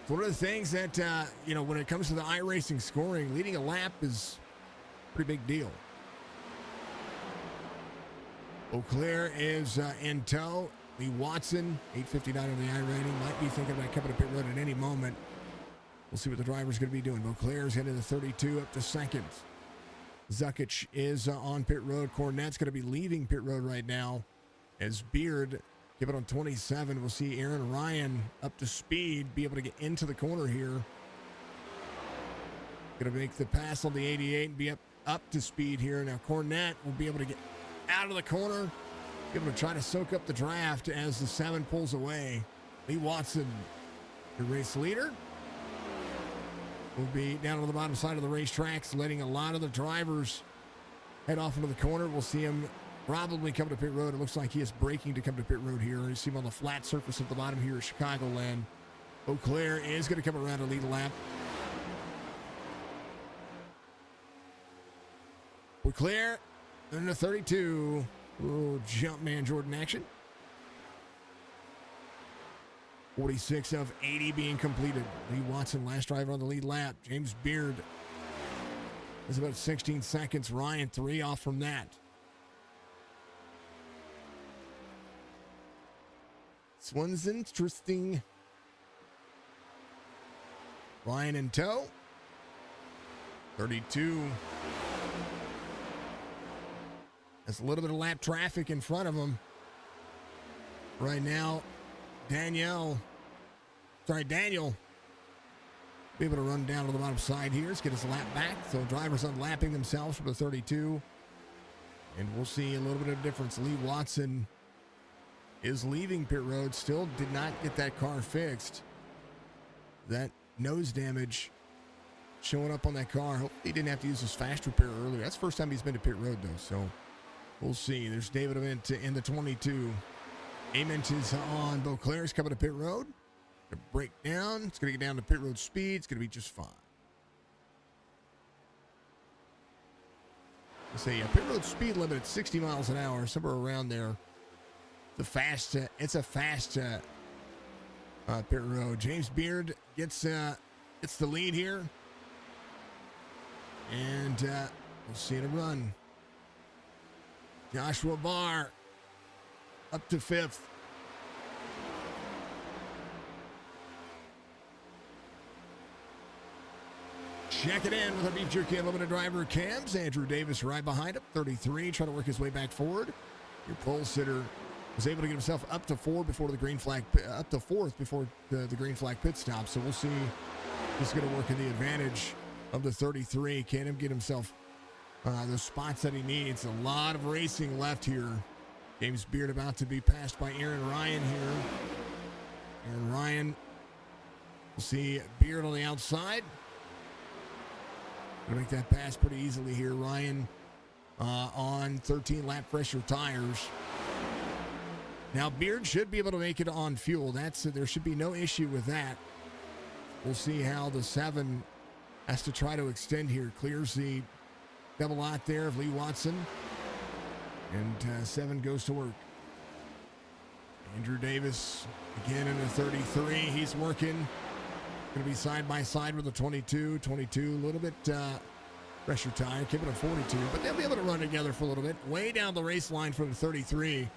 Speaker 2: It's one of the things that, when it comes to the iRacing scoring, leading a lap is a pretty big deal. Eau Claire is in tow. Lee Watson, 8:59 on the iRating, might be thinking about coming to pit road at any moment. We'll see what the driver's going to be doing. Eau Claire's heading to 32 up to second. Zukic is on pit road. Cornette's going to be leaving pit road right now as Beard give it on 27. We'll see Aaron Ryan up to speed, be able to get into the corner here. Going to make the pass on the 88 and be up to speed here. Now Cornette will be able to get out of the corner, be able to try to soak up the draft as the 7 pulls away. Lee Watson, the race leader, will be down on the bottom side of the racetrack, letting a lot of the drivers head off into the corner. We'll see him probably come to pit road. It looks like he is braking to come to pit road here. You see him on the flat surface at the bottom here at Chicagoland. Eau Claire is going to come around to lead a lap. Eau Claire in the 32. Oh, jump man Jordan action. 46 of 80 being completed. Lee Watson, last driver on the lead lap. James Beard is about 16 seconds. Ryan, 3 off from that. This one's interesting. Ryan in tow. 32. There's a little bit of lap traffic in front of him. Right now, Daniel be able to run down to the bottom side here. Let's get his lap back. So drivers unlapping themselves from the 32. And we'll see a little bit of difference. Lee Watson is leaving pit road. Still did not get that car fixed. That nose damage showing up on that car. Hope he didn't have to use his fast repair earlier. That's the first time he's been to pit road, though. So we'll see. There's David Ament in the 22. Ament is on. Beauclair's coming to pit road. To break down. It's going to get down to pit road speed. It's going to be just fine. Let's say pit road speed limit at 60 miles an hour, somewhere around there. It's a fast pit road. James Beard gets the lead here. And we'll see it run. Joshua Barr up to 5th. Check it in with our Beef Jerky Unlimited driver Cams. Andrew Davis right behind him, 33, trying to work his way back forward. Your pole sitter was able to get himself up to 4 before the green flag, up to 4th before the green flag pit stop. So we'll see who's going to work in the advantage of the 33. Can him get himself the spots that he needs. A lot of racing left here. James Beard about to be passed by Aaron Ryan here. Aaron Ryan. We'll see Beard on the outside. Gonna make that pass pretty easily here. Ryan on 13 lap pressure tires. Now Beard should be able to make it on fuel. There should be no issue with that. We'll see how the 7 has to try to extend here. Clears the double lot there of Lee Watson. And 7 goes to work. Andrew Davis again in the 33. He's working. Going to be side by side with the 22. 22, a little bit pressure tire. Keep it at 42. But they'll be able to run together for a little bit. Way down the race line from the 33.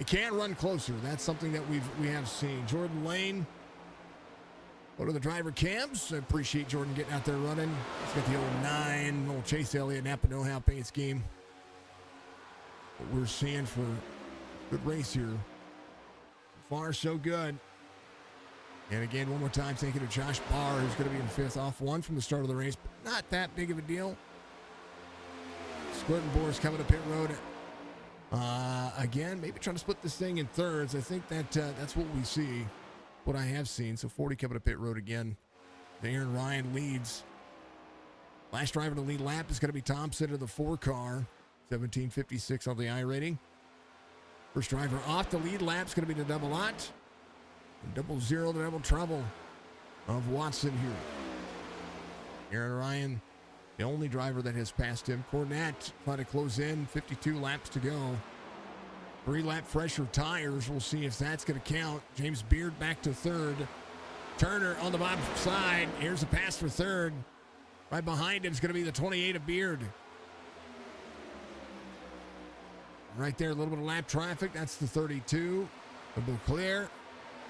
Speaker 2: It can run closer. That's something that we have seen. Jordan Lane. Go to the driver cams. I appreciate Jordan getting out there running. He's got the old 9, old Chase Elliott, Napa know-how paint scheme. What we're seeing for good race here. So far, so good. And again, one more time, thank you to Josh Barr, who's going to be in 5th, off 1 from the start of the race. But not that big of a deal. Squirtin' Boar's coming to pit road. Again, maybe trying to split this thing in thirds. I think that's what we see. What I have seen. So 40 coming to pit road again. Aaron Ryan leads. Last driver to lead lap is going to be Thompson of the 4 car. 17:56 on the I rating. First driver off the lead lap is going to be the double lot. And 0-0 the double trouble of Watson here. Aaron Ryan, the only driver that has passed him. Cornette trying to close in. 52 laps to go. 3-lap fresher tires. We'll see if that's going to count. James Beard back to 3rd. Turner on the bottom side. Here's a pass for 3rd. Right behind him is going to be the 28 of Beard. Right there, a little bit of lap traffic. That's the 32 of Beauclair.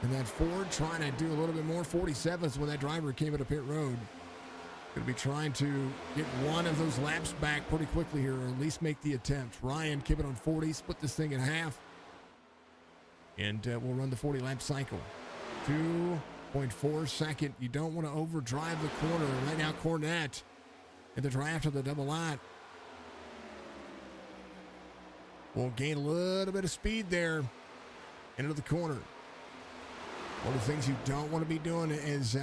Speaker 2: And that Ford trying to do a little bit more. 47th when that driver came into pit road. Going to be trying to get one of those laps back pretty quickly here, or at least make the attempt. Ryan, keep it on 40, split this thing in half. And we'll run the 40-lap cycle. 2.4 second. You don't want to overdrive the corner. Right now, Cornette in the draft of the double lot. We'll gain a little bit of speed there into the corner. One of the things you don't want to be doing is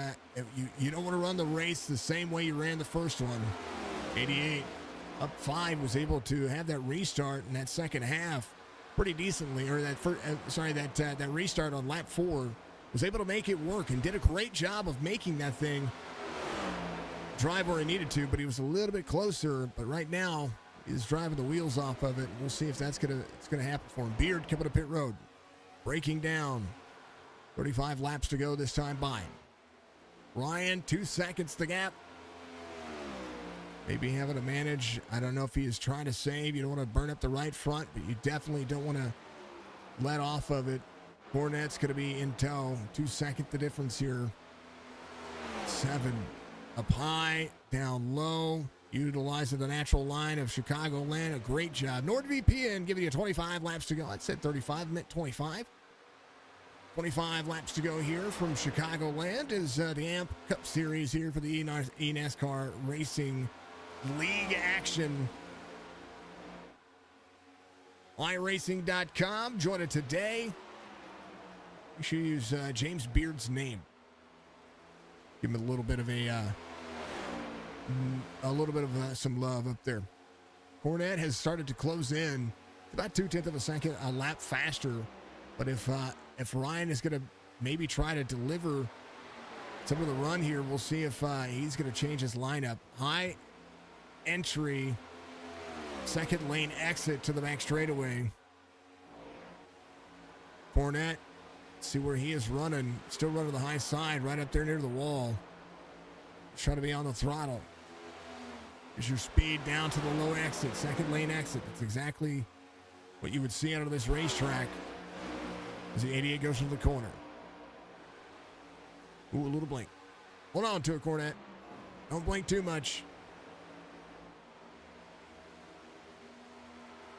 Speaker 2: you don't want to run the race the same way you ran the first one. 88 up 5 was able to have that restart in that second half pretty decently, or that restart on lap 4 was able to make it work and did a great job of making that thing drive where he needed to, but he was a little bit closer. But right now he's driving the wheels off of it. We'll see if it's gonna happen for him. Beard coming to pit road, breaking down. 35 laps to go this time by. Ryan, 2 seconds the gap. Maybe having to manage. I don't know if he is trying to save. You don't want to burn up the right front, but you definitely don't want to let off of it. Cornette's going to be in tow. 2 seconds the difference here. 7 up high, down low. Utilizing the natural line of Chicagoland. A great job. NordVPN giving you 25 laps to go. I said 35, I meant 25. 25 laps to go here from Chicagoland is the AMP Cup Series here for the NASCAR Racing League action. Iracing.com. Join it today. You should use James Beard's name. Give him a little bit of some love up there. Cornette has started to close in about 0.2 of a second, a lap faster. But if Ryan is going to maybe try to deliver some of the run here, we'll see if he's going to change his lineup. High entry, second lane exit to the back straightaway. Cornette, see where he is running. Still running the high side, right up there near the wall. Trying to be on the throttle. Is your speed down to the low exit, second lane exit. That's exactly what you would see out of this racetrack. As the 88 goes to the corner. Ooh, a little blink. Hold on to it, Cornette. Don't blink too much.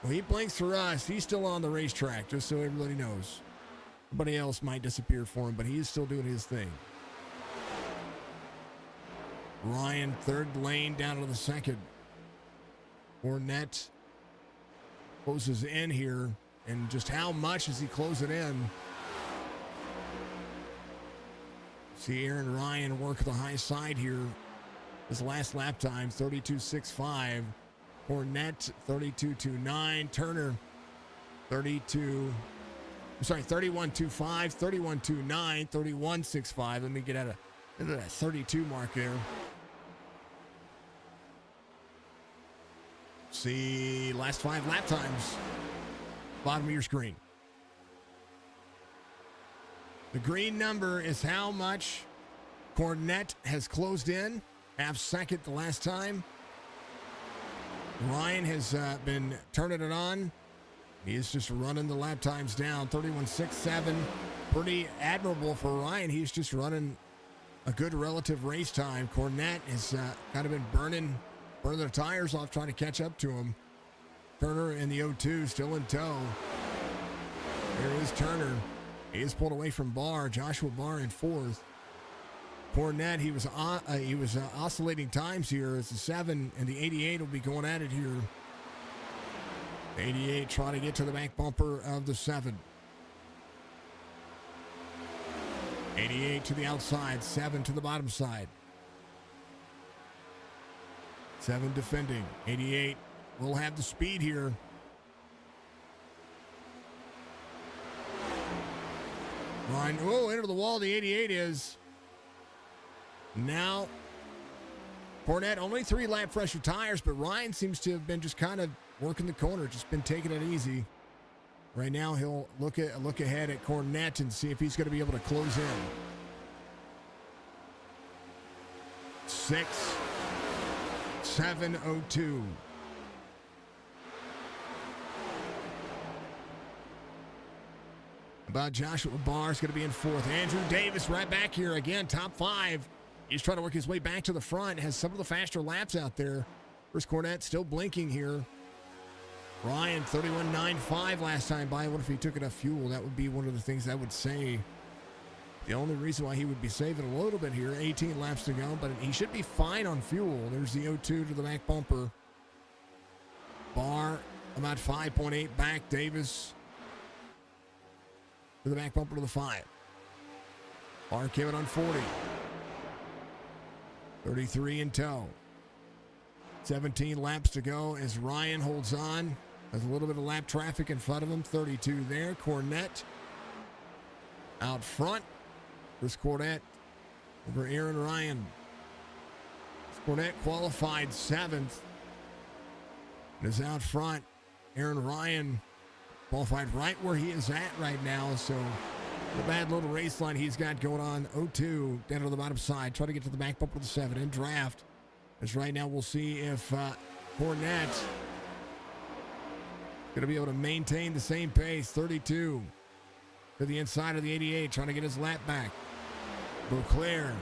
Speaker 2: Well, he blinks for us. He's still on the racetrack, just so everybody knows. Everybody else might disappear for him, but he is still doing his thing. Ryan, third lane down to the second. Fournette closes in here, and just how much does he close it in? See Aaron Ryan work the high side here. His last lap time, 32.65. Fournette, 32.29. Turner, 31.25, 31.29, 31.65. Let me get out of that 32 mark there. See last 5 lap times. Bottom of your screen. The green number is how much Fournette has closed in. Half second the last time. Ryan has been turning it on. He is just running the lap times down. 31.67. Pretty admirable for Ryan. He's just running a good relative race time. Fournette has kind of been burning their tires off, trying to catch up to him. Turner in the 0-2, still in tow. There is Turner. He is pulled away from Barr. Joshua Barr in fourth. Fournette, he was oscillating times here as the 7 and the 88 will be going at it here. 88 trying to get to the back bumper of the 7. 88 to the outside, 7 to the bottom side. 7 defending. 88 will have the speed here. Ryan, into the wall, the 88 is. Now, Fournette, only 3 lap fresher tires, but Ryan seems to have been just kind of working the corner, just been taking it easy. Right now, he'll look ahead at Fournette and see if he's going to be able to close in. 6:7:02. About Joshua Barr is going to be in fourth. Andrew Davis right back here again, top 5. He's trying to work his way back to the front. Has some of the faster laps out there. First Fournette still blinking here. Ryan, 31.95 last time by. What if he took enough fuel? That would be one of the things I would say. The only reason why he would be saving a little bit here, 18 laps to go, but he should be fine on fuel. There's the 0-2 to the back bumper. Barr about 5.8 back. Davis to the back bumper to the 5. Barr came in on 40. 33 in tow. 17 laps to go as Ryan holds on. Has a little bit of lap traffic in front of him. 32 there. Fournette out front. Chris Fournette over Aaron Ryan. Fournette qualified 7th. And is out front. Aaron Ryan qualified right where he is at right now. So the bad little race line he's got going on. 0-2 down to the bottom side. Try to get to the back bumper of the 7 in draft. As right now we'll see if Fournette going to be able to maintain the same pace. 32 to the inside of the 88, trying to get his lap back. Beauclair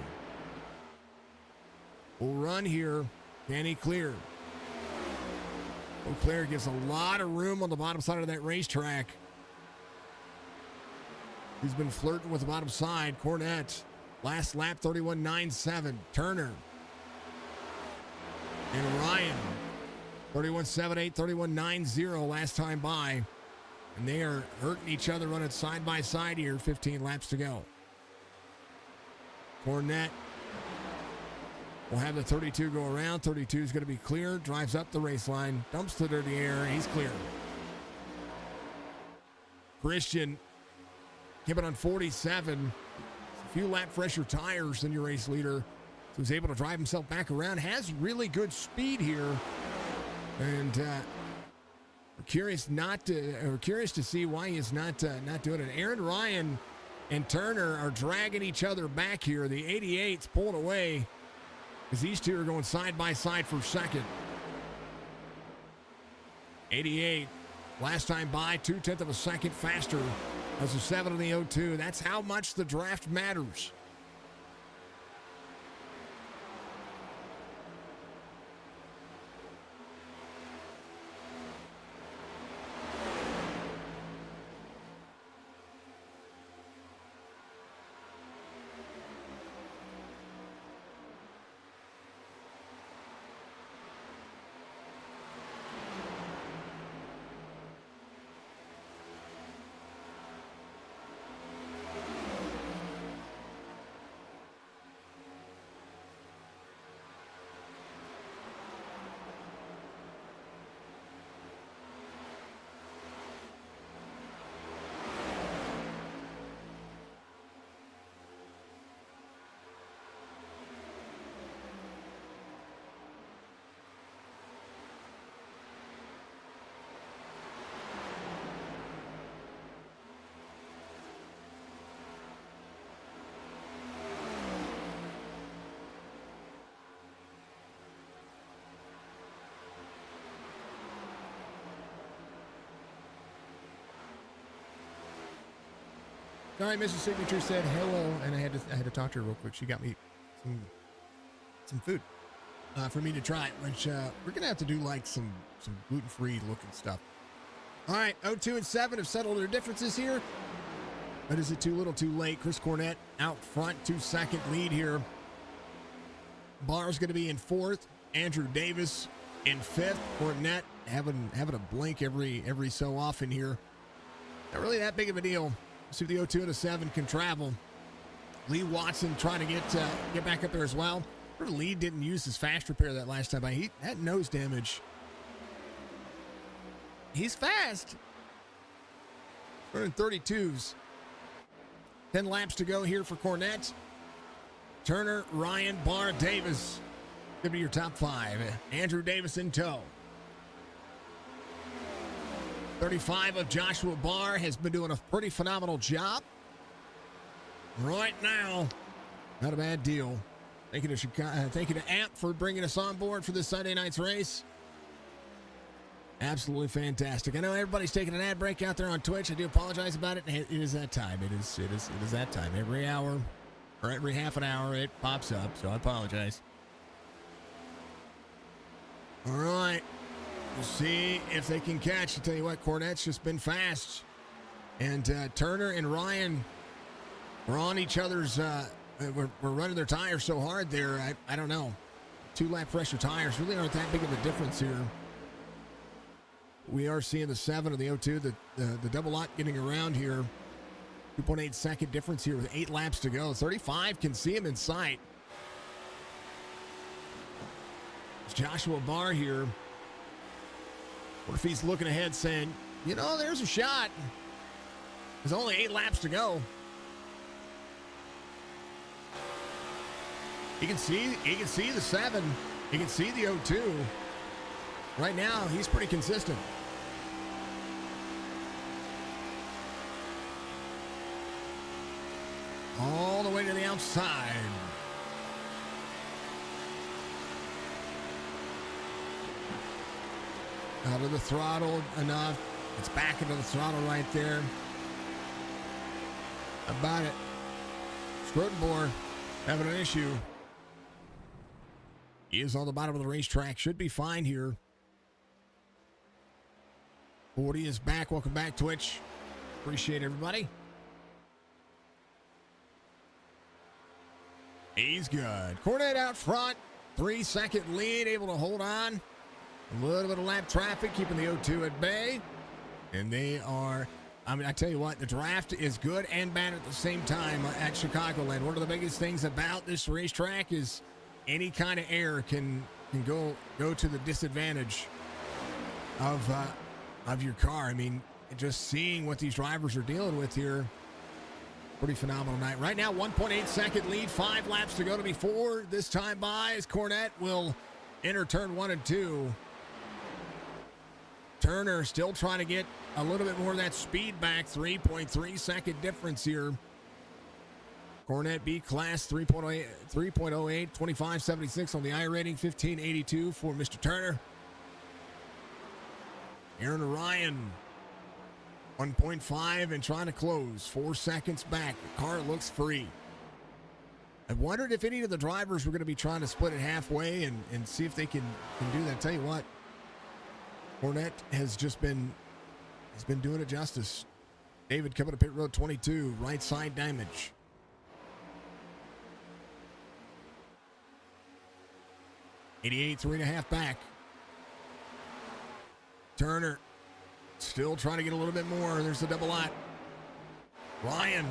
Speaker 2: will run here. Can he clear? Beauclair gives a lot of room on the bottom side of that racetrack. He's been flirting with the bottom side. Fournette, last lap, 31.97. Turner and Ryan, 31.78, 31.90 last time by. And they are hurting each other running side by side here. 15 laps to go. Fournette will have the 32 go around. 32 is going to be clear. Drives up the race line. Dumps the dirty air. He's clear. Christian came in on 47. A few lap fresher tires than your race leader. So he's able to drive himself back around. Has really good speed here. And we're curious to see why he's not doing it. Aaron Ryan and Turner are dragging each other back here. The 88's pulled away as these two are going side by side for second. 88, last time by, 0.2 of a second faster as the 7 and the 0-2. That's how much the draft matters. All right, Mrs. Signature said hello, and I had to talk to her real quick. She got me some food for me to try, which we're gonna have to do like some gluten-free looking stuff. All right, 0-2 and 7 have settled their differences here. But is it too little, too late? Chris Cornett out front, 2-second lead here. Barr's going to be in 4th. Andrew Davis in 5th. Cornett having a blink every so often here. Not really that big of a deal. See if the 0-2 and a 7 can travel. Lee Watson trying to get back up there as well. Lee didn't use his fast repair that last time. He had nose damage. He's fast. Running 32s. 10 laps to go here for Cornett. Turner, Ryan, Barr, Davis. Could be your top 5. Andrew Davis in tow. 35 of Joshua Barr has been doing a pretty phenomenal job. Right now, not a bad deal. Thank you to Amp for bringing us on board for this Sunday night's race. Absolutely fantastic. I know everybody's taking an ad break out there on Twitch. I do apologize about it. It is that time. It is that time. Every hour or every half an hour it pops up, so I apologize. All right. We'll see if they can catch. I'll tell you what, Cornett's just been fast. And Turner and Ryan were on each other's, we're running their tires so hard there. I don't know. 2-lap fresher tires really aren't that big of a difference here. We are seeing the 7 of the 0-2, the double lot getting around here. 2.8 second difference here with 8 laps to go. 35 can see him in sight. It's Joshua Barr here. What if he's looking ahead saying, you know, there's a shot. There's only 8 laps to go. He can see the 7. He can see the 0-2. Right now, he's pretty consistent. All the way to the outside. Out of the throttle enough. It's back into the throttle right there. How about it? Schrodenboer having an issue. He is on the bottom of the racetrack. Should be fine here. 40 is back. Welcome back, Twitch. Appreciate everybody. He's good. Cornett out front. 3-second lead. Able to hold on. A little bit of lap traffic. Keeping the 0-2 at bay. And they are... I mean, I tell you what, the draft is good and bad at the same time at Chicagoland. One of the biggest things about this racetrack is any kind of air can go to the disadvantage of your car. I mean, just seeing what these drivers are dealing with here, pretty phenomenal night. Right now, 1.8 second lead, 5 laps to go to be 4 this time by as Cornett will enter turn 1 and 2. Turner still trying to get a little bit more of that speed back. 3.3 second difference here. Cornett B-Class 3.08, 25.76 on the iRating, 15.82 for Mr. Turner. Aaron Ryan, 1.5 and trying to close. 4 seconds back. The car looks free. I wondered if any of the drivers were going to be trying to split it halfway and see if they can do that. Tell you what, Cornett has been doing it justice. David coming to pit road 22, right side damage. .88, 3.5 back. Turner still trying to get a little bit more. There's the double lot. Ryan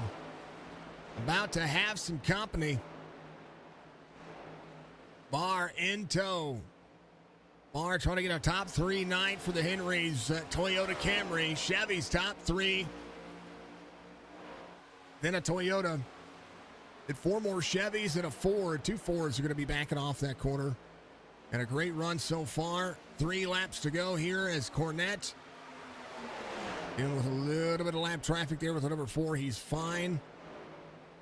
Speaker 2: about to have some company. Barr in tow. Barr trying to get a top 3 night for the Henrys. Toyota Camry. Chevy's top 3. Then a Toyota. And 4 more Chevys and a Ford. 2 Fords are going to be backing off that corner. And a great run so far. 3 laps to go here as Cornett dealing with a little bit of lap traffic there with the number 4. He's fine.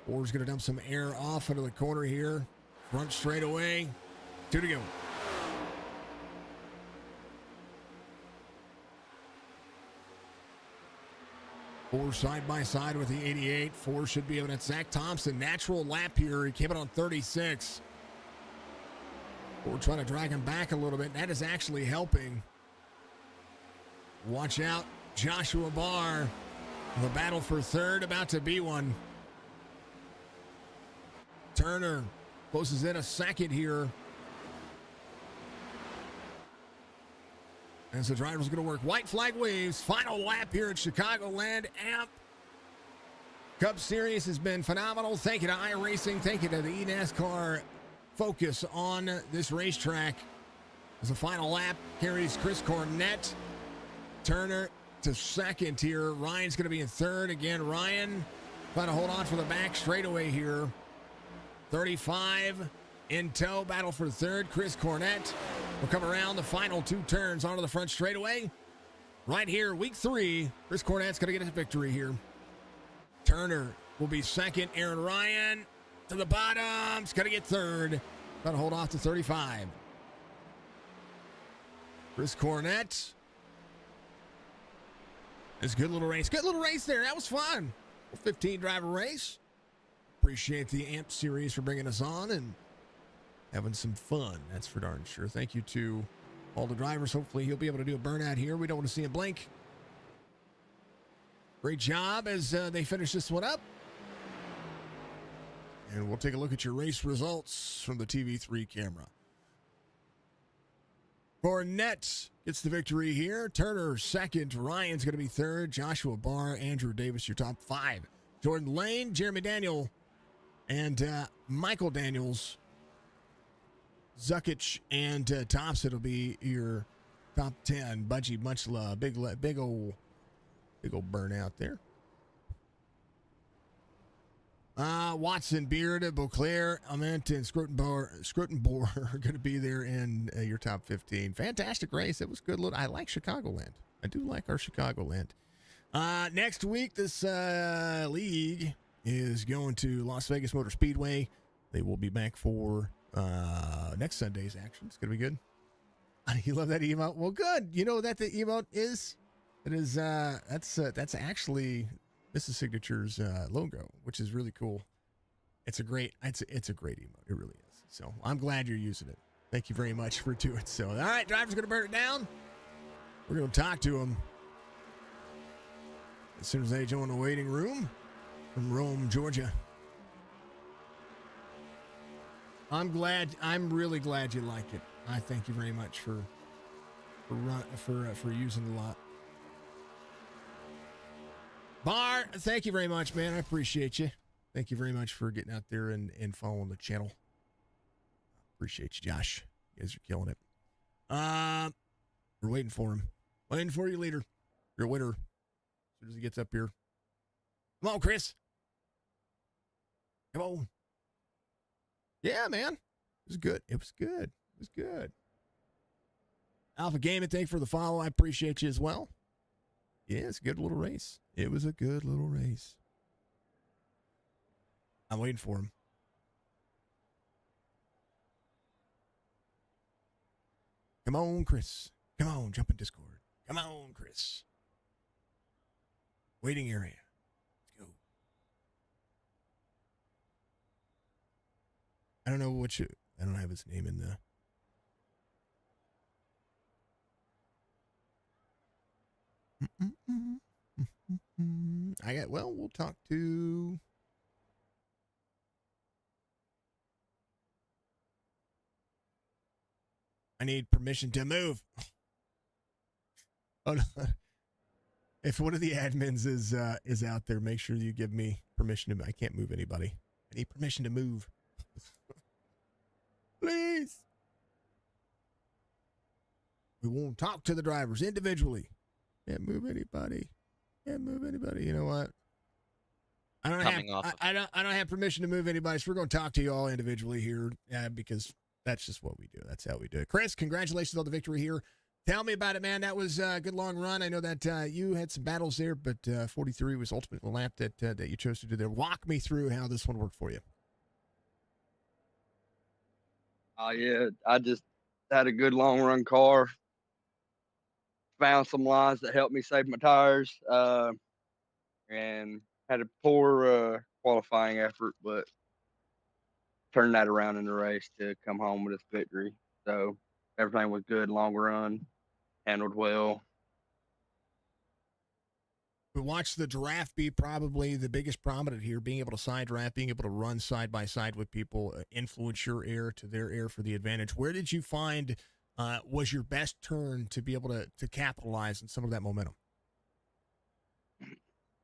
Speaker 2: 4's going to dump some air off into the corner here. Front straightaway. 2 to go. 4 side by side with the 88. 4 should be able to. Zach Thompson, natural lap here. He came in on 36. 4 trying to drag him back a little bit. That is actually helping. Watch out, Joshua Barr. The battle for third about to be one. Turner closes in a second here. As the driver's going to work. White flag waves. Final lap here at Chicagoland. AMP Cup Series has been phenomenal. Thank you to Iracing. Thank you to the NASCAR focus on this racetrack. As the final lap carries Chris Cornett. Turner to second here. Ryan's going to be in third. Again, Ryan trying to hold on for the back straightaway here. 35 in tow. Battle for third. Chris Cornett will come around the final 2 turns onto the front straightaway. Right here, week 3. Chris Cornett's going to get his victory here. Turner will be second. Aaron Ryan to the bottom. He's going to get third. Got to hold off to 35. Chris Cornett. It's a good little race. Good little race there. That was fun. 15 driver race. Appreciate the AMP series for bringing us on and having some fun. That's for darn sure. Thank you to all the drivers. Hopefully he'll be able to do a burnout here. We don't want to see him blink. Great job as they finish this one up. And we'll take a look at your race results from the TV3 camera. Cornett gets the victory here. Turner second. Ryan's going to be third. Joshua Barr, Andrew Davis, your top 5. Jordan Lane, Jeremy Daniel, and Michael Daniels. Zukic and Thompson will be your top 10. Budgie, much love. Big old burnout there. Watson, Beard, Beauclair, Ament, and Scrutenbohr are going to be there in your top 15. Fantastic race. It was good. I like Chicagoland. I do like our Chicagoland. Next week, this league is going to Las Vegas Motor Speedway. They will be back for next Sunday's action. It's going to be good. You love that emote? Well, good. You know that the emote is? It is, that's actually Mrs. Signature's logo, which is really cool. It's a great emote. It really is. So I'm glad you're using it. Thank you very much for doing so. All right, driver's going to burn it down. We're going to talk to him as soon as they join the waiting room from Rome, Georgia. I'm really glad you liked it. I thank you very much for using the lot. Bar, thank you very much, man. I appreciate you. Thank you very much for getting out there and following the channel. Appreciate you, Josh. You guys are killing it. We're waiting for him. Waiting for you, leader. You're a winner. As soon as he gets up here. Come on, Chris. Come on. Yeah, man. It was good. It was good. It was good. Alpha Gaming, thank you for the follow. I appreciate you as well. Yeah, it's a good little race. It was a good little race. I'm waiting for him. Come on, Chris. Come on, jump in Discord. Come on, Chris. Waiting area. Let's go. I don't know I don't have his name in the... we'll talk to... I need permission to move. Oh, no. If one of the admins is out there, make sure you give me permission to... I can't move anybody. I need permission to move. Please. We won't talk to the drivers individually. Can't move anybody. Can't move anybody. You know what? I don't have permission to move anybody, so we're going to talk to you all individually here because that's just what we do. That's how we do it. Chris, congratulations on the victory here. Tell me about it, man. That was a good long run. I know that you had some battles there, but 43 was ultimately the lap that you chose to do there. Walk me through how this one worked for you.
Speaker 3: Oh, yeah. I just had a good long run car. Found some lines that helped me save my tires. and had a poor qualifying effort, but turned that around in the race to come home with a victory. So everything was good, long run, handled well.
Speaker 2: We watched the draft be probably the biggest prominent here, being able to side draft, being able to run side by side with people, influence your air to their air for the advantage. Where did you find was your best turn to be able to capitalize on some of that momentum?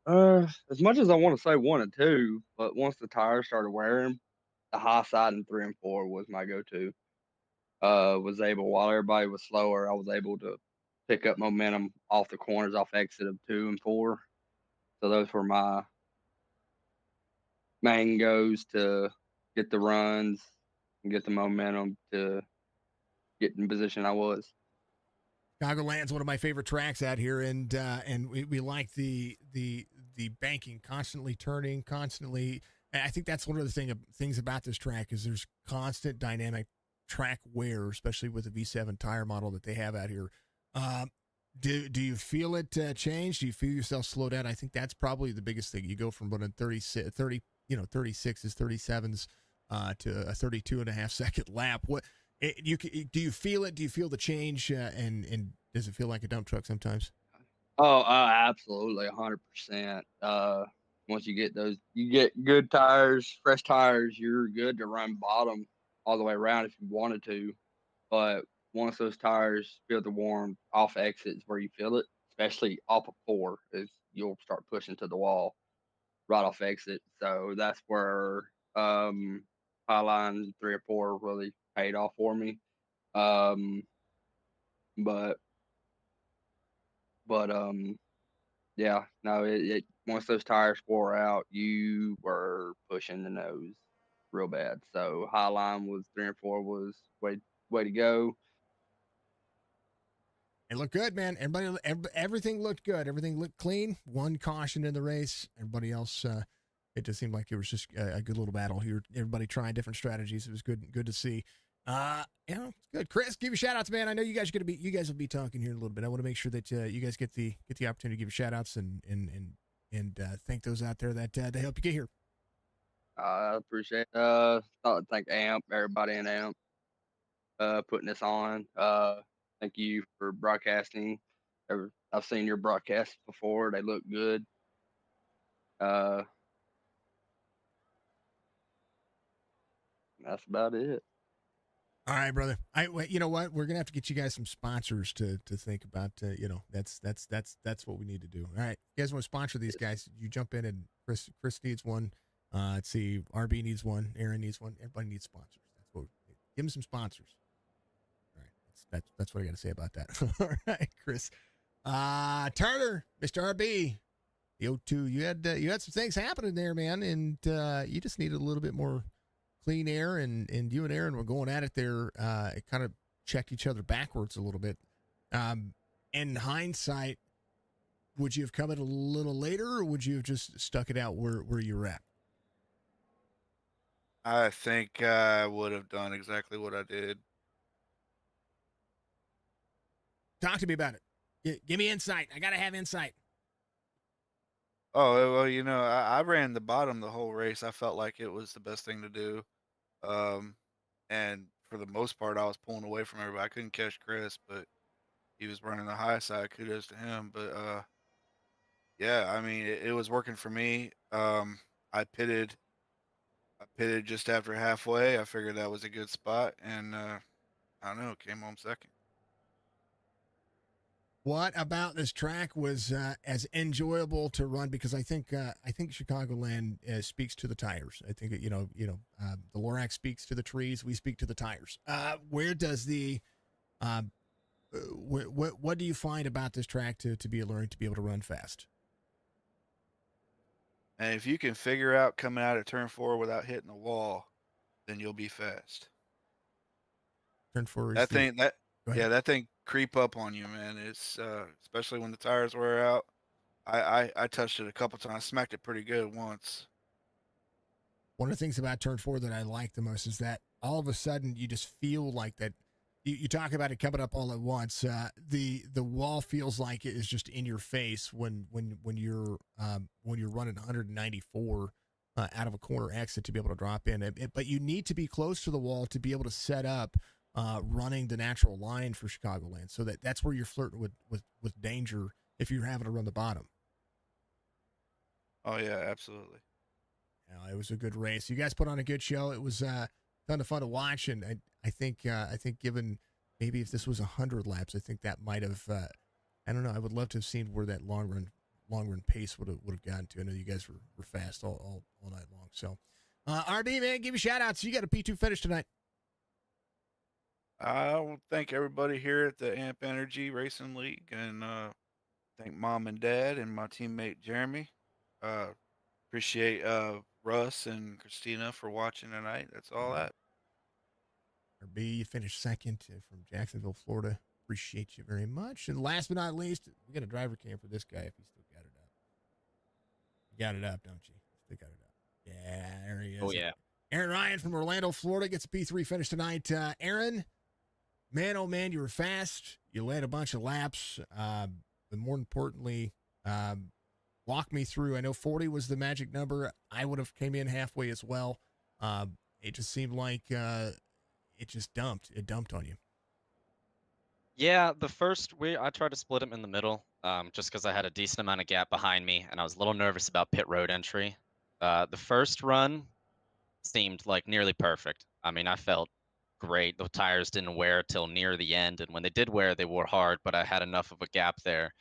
Speaker 3: As much as I want to say 1 and 2, but once the tires started wearing, the high side in 3 and 4 was my go-to. Was able while everybody was slower, I was able to pick up momentum off the corners off exit of 2 and 4. So those were my main goes to get the runs and get the momentum to get in the position I was.
Speaker 2: Chicagoland's one of my favorite tracks out here, and we like the banking, constantly turning, constantly. I think that's one of the things about this track is there's constant dynamic track wear, especially with the V7 tire model that they have out here. Do you feel it change? Do you feel yourself slow down? I think that's probably the biggest thing. You go from running 36, 36s, 37s to a 32 and a half second lap. Do you feel it? Do you feel the change? And does it feel like a dump truck sometimes?
Speaker 3: Oh, absolutely, 100%. Once you get good tires, fresh tires, you're good to run bottom all the way around if you wanted to. But once those tires feel the warm off exits where you feel it, especially off of 4, is you'll start pushing to the wall right off exit. So that's where Highline 3 or 4 really paid off for me. Um, but but yeah, no, it once those tires wore out, you were pushing the nose real bad. So Highline was 3 and 4 was way to go.
Speaker 2: It looked good, man. Everything looked good. Everything looked clean. One caution in the race. Everybody else, it just seemed like it was just a good little battle here. Everybody trying different strategies. It was good to see. It's good. Chris, give your shout outs, man. I know you guys will be talking here in a little bit. I want to make sure that you guys get the opportunity to give your shout outs and thank those out there that they help you get here.
Speaker 3: I appreciate thank AMP, everybody in AMP, putting this on. Thank you for broadcasting. I've seen your broadcasts before. They look good. Uh, that's about it.
Speaker 2: All right, brother. You know what? We're gonna have to get you guys some sponsors to think about. That's what we need to do. All right, you guys want to sponsor these guys? You jump in, and Chris needs one. Let's see, RB needs one. Aaron needs one. Everybody needs sponsors. That's what. Give them some sponsors. All right, that's what I got to say about that. All right, Chris. Turner, Mr. RB, the O2. You had some things happening there, man, and you just needed a little bit more clean air, and you and Aaron were going at it there. It kind of checked each other backwards a little bit. In hindsight, would you have come in a little later, or would you have just stuck it out where you were at?
Speaker 4: I think I would have done exactly what I did.
Speaker 2: Talk to me about it. Give me insight. I got to have insight.
Speaker 4: Oh, well, I ran the bottom the whole race. I felt like it was the best thing to do. And for the most part, I was pulling away from everybody. I couldn't catch Chris, but he was running the high side. Kudos to him. But yeah, I mean, it was working for me. I pitted just after halfway. I figured that was a good spot, and I don't know, came home second.
Speaker 2: What about this track was as enjoyable to run? Because I think Chicagoland speaks to the tires. I think the Lorax speaks to the trees. We speak to the tires. Where does the what do you find about this track to be learned to be able to run fast?
Speaker 4: And if you can figure out coming out of turn 4 without hitting the wall, then you'll be fast.
Speaker 2: Turn 4 is
Speaker 4: that thing that thing creep up on you, man. It's especially when the tires wear out. I touched it a couple times, smacked it pretty good once.
Speaker 2: One of the things about turn 4 that I like the most is that all of a sudden you just feel like that You talk about it coming up all at once. The wall feels like it is just in your face when you're running 194 out of a corner exit to be able to drop in. But you need to be close to the wall to be able to set up running the natural line for Chicagoland. So that's where you're flirting with danger if you're having to run the bottom.
Speaker 4: Oh yeah, absolutely.
Speaker 2: It was a good race. You guys put on a good show. It was ton of fun to watch, and I think given maybe if this was 100 laps, I think that might have I don't know. I would love to have seen where that long run pace would have gotten to. I know you guys were fast all night long. So, RD man, give you shout outs. You got a P2 finish tonight.
Speaker 4: I will thank everybody here at the Amp Energy Racing League, and thank Mom and Dad and my teammate Jeremy. Appreciate Russ and Christina for watching tonight. That's all that.
Speaker 2: RB, you finished second from Jacksonville, Florida. Appreciate you very much. And last but not least, we got a driver cam for this guy if he's still got it up. You got it up, don't you? Still got it up. Yeah, there he is.
Speaker 5: Oh, yeah.
Speaker 2: Aaron Ryan from Orlando, Florida gets a P3 finish tonight. Aaron, man, oh man, you were fast. You led a bunch of laps. But more importantly, walk me through. I know 40 was the magic number. I would have came in halfway as well. It just seemed like it just dumped. It dumped on you.
Speaker 5: Yeah, I tried to split him in the middle, just because I had a decent amount of gap behind me, and I was a little nervous about pit road entry. The first run seemed like nearly perfect. I mean, I felt great. The tires didn't wear till near the end, and when they did wear, they wore hard, but I had enough of a gap there.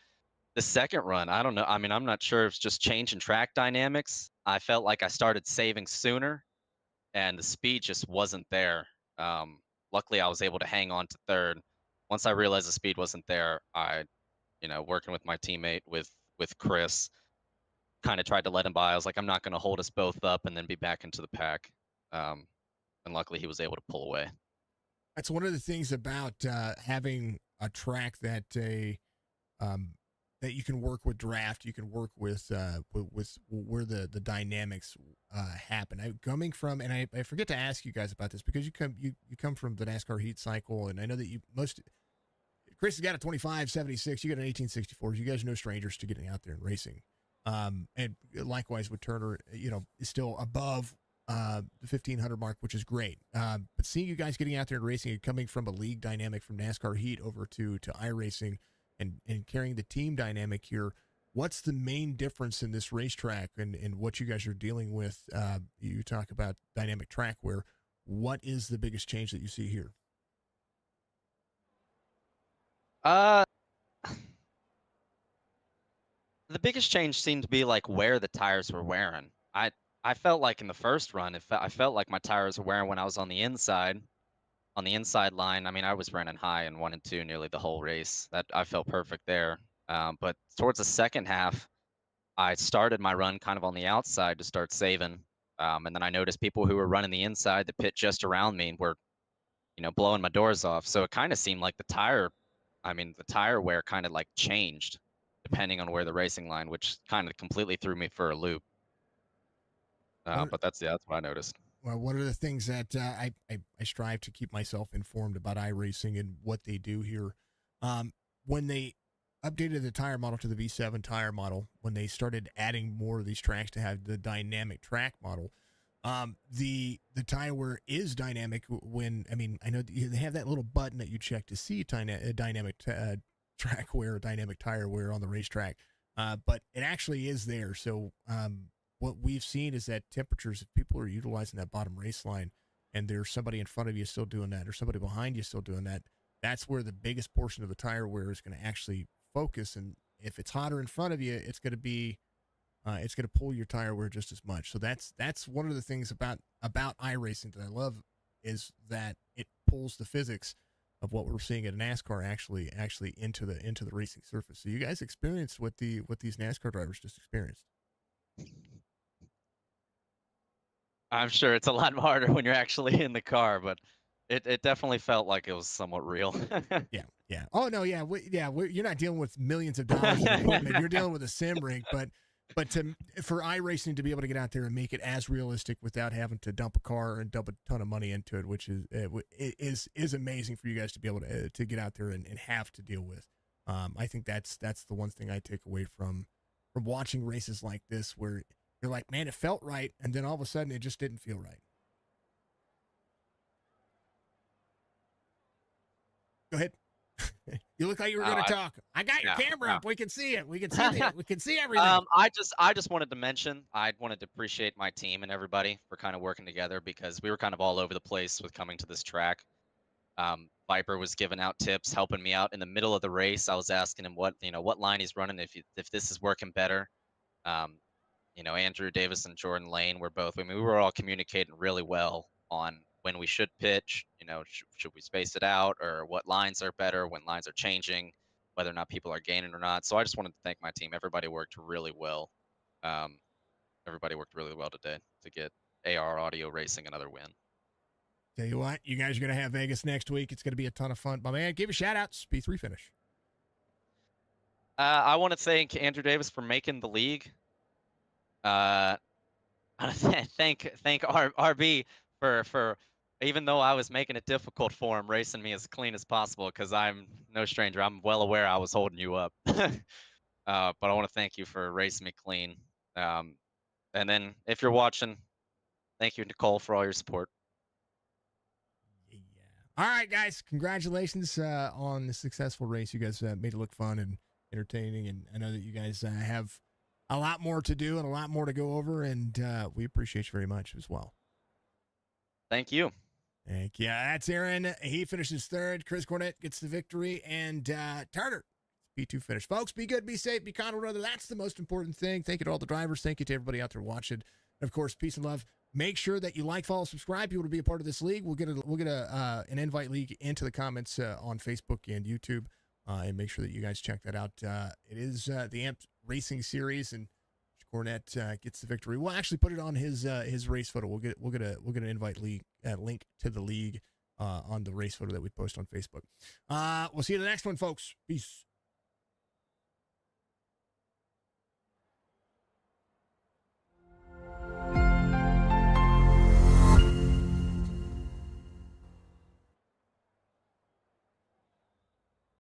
Speaker 5: The second run, I don't know. I mean, I'm not sure if it's just change in track dynamics. I felt like I started saving sooner, and the speed just wasn't there. Luckily, I was able to hang on to third. Once I realized the speed wasn't there, working with my teammate with Chris, kind of tried to let him by. I was like, I'm not going to hold us both up and then be back into the pack. And luckily, he was able to pull away.
Speaker 2: That's one of the things about having a track that that you can work with draft. You can work with where the dynamics happen. Coming from, and I forget to ask you guys about this because you come from the NASCAR Heat cycle, and I know that Chris has got a 2576, you got an 1864. You guys are no strangers to getting out there and racing. And likewise with Turner, is still above the 1500 mark, which is great. But seeing you guys getting out there and racing and coming from a league dynamic from NASCAR Heat over to iRacing and carrying the team dynamic here, what's the main difference in this racetrack and what you guys are dealing with? You talk about dynamic track wear. What is the biggest change that you see here?
Speaker 5: The biggest change seemed to be like where the tires were wearing. I felt like in the first run, I felt like my tires were wearing when I was on the inside line. I mean, I was running high in 1 and 2 nearly the whole race. That I felt perfect there. But towards the second half, I started my run kind of on the outside to start saving. And then I noticed people who were running the inside, the pit just around me, were, blowing my doors off. So it kind of seemed like the tire wear kind of like changed depending on where the racing line, which kind of completely threw me for a loop. But that's what I noticed.
Speaker 2: Well, one of the things that I strive to keep myself informed about iRacing and what they do here. When they updated the tire model to the V7 tire model, when they started adding more of these tracks to have the dynamic track model, the tire wear is dynamic. I know they have that little button that you check to see dynamic track wear, dynamic tire wear on the racetrack, but it actually is there. So what we've seen is that temperatures, if people are utilizing that bottom race line and there's somebody in front of you still doing that or somebody behind you still doing that, that's where the biggest portion of the tire wear is going to actually focus. And if it's hotter in front of you, it's going to be it's going to pull your tire wear just as much. So that's one of the things about iRacing that I love, is that it pulls the physics of what we're seeing at NASCAR actually into the racing surface. So you guys experienced what these NASCAR drivers just experienced.
Speaker 5: I'm sure it's a lot harder when you're actually in the car, but it definitely felt like it was somewhat real.
Speaker 2: Yeah. Oh no, yeah, you're not dealing with millions of dollars in equipment. You're dealing with a sim rig, but But for iRacing to be able to get out there and make it as realistic without having to dump a car and dump a ton of money into it, which is amazing for you guys to be able to get out there and have to deal with. I think that's the one thing I take away from watching races like this, where you're like, man, it felt right, and then all of a sudden it just didn't feel right. Go ahead. You look like you were going to talk. I got your camera up. We can see it. We can see we can see everything.
Speaker 5: I just wanted to mention, I wanted to appreciate my team and everybody for kind of working together, because we were kind of all over the place with coming to this track. Viper was giving out tips, helping me out in the middle of the race. I was asking him what line he's running, if this is working better. Andrew Davis and Jordan Lane were both. I mean, we were all communicating really well on when we should pitch. Should we space it out, or what lines are better when lines are changing, whether or not people are gaining or not. So I just wanted to thank my team. Everybody worked really well. Everybody worked really well today to get AR Audio Racing another win.
Speaker 2: Tell you what, you guys are going to have Vegas next week. It's going to be a ton of fun. My man, give a shout out. P3 finish.
Speaker 5: I want to thank Andrew Davis for making the league. Thank RB for even though I was making it difficult for him, racing me as clean as possible, because I'm no stranger. I'm well aware I was holding you up. But I want to thank you for racing me clean. And then if you're watching, thank you, Nicole, for all your support.
Speaker 2: Yeah. All right, guys. Congratulations on the successful race. You guys made it look fun and entertaining. And I know that you guys have a lot more to do and a lot more to go over. And we appreciate you very much as well.
Speaker 5: Thank you.
Speaker 2: Thank you. That's Aaron. He finishes third. Chris Cornett gets the victory. And Turner, P2 finish. Folks, be good, be safe, be kind to one another. That's the most important thing. Thank you to all the drivers. Thank you to everybody out there watching. And of course, peace and love. Make sure that you like, follow, subscribe. You want to be a part of this league. We'll get an invite league into the comments on Facebook and YouTube. And make sure that you guys check that out. It is the AMP Racing Series, and Cornett gets the victory. We'll actually put it on his race photo. We'll get an invite league link to the league on the race photo that we post on Facebook. We'll see you in the next one, folks. Peace.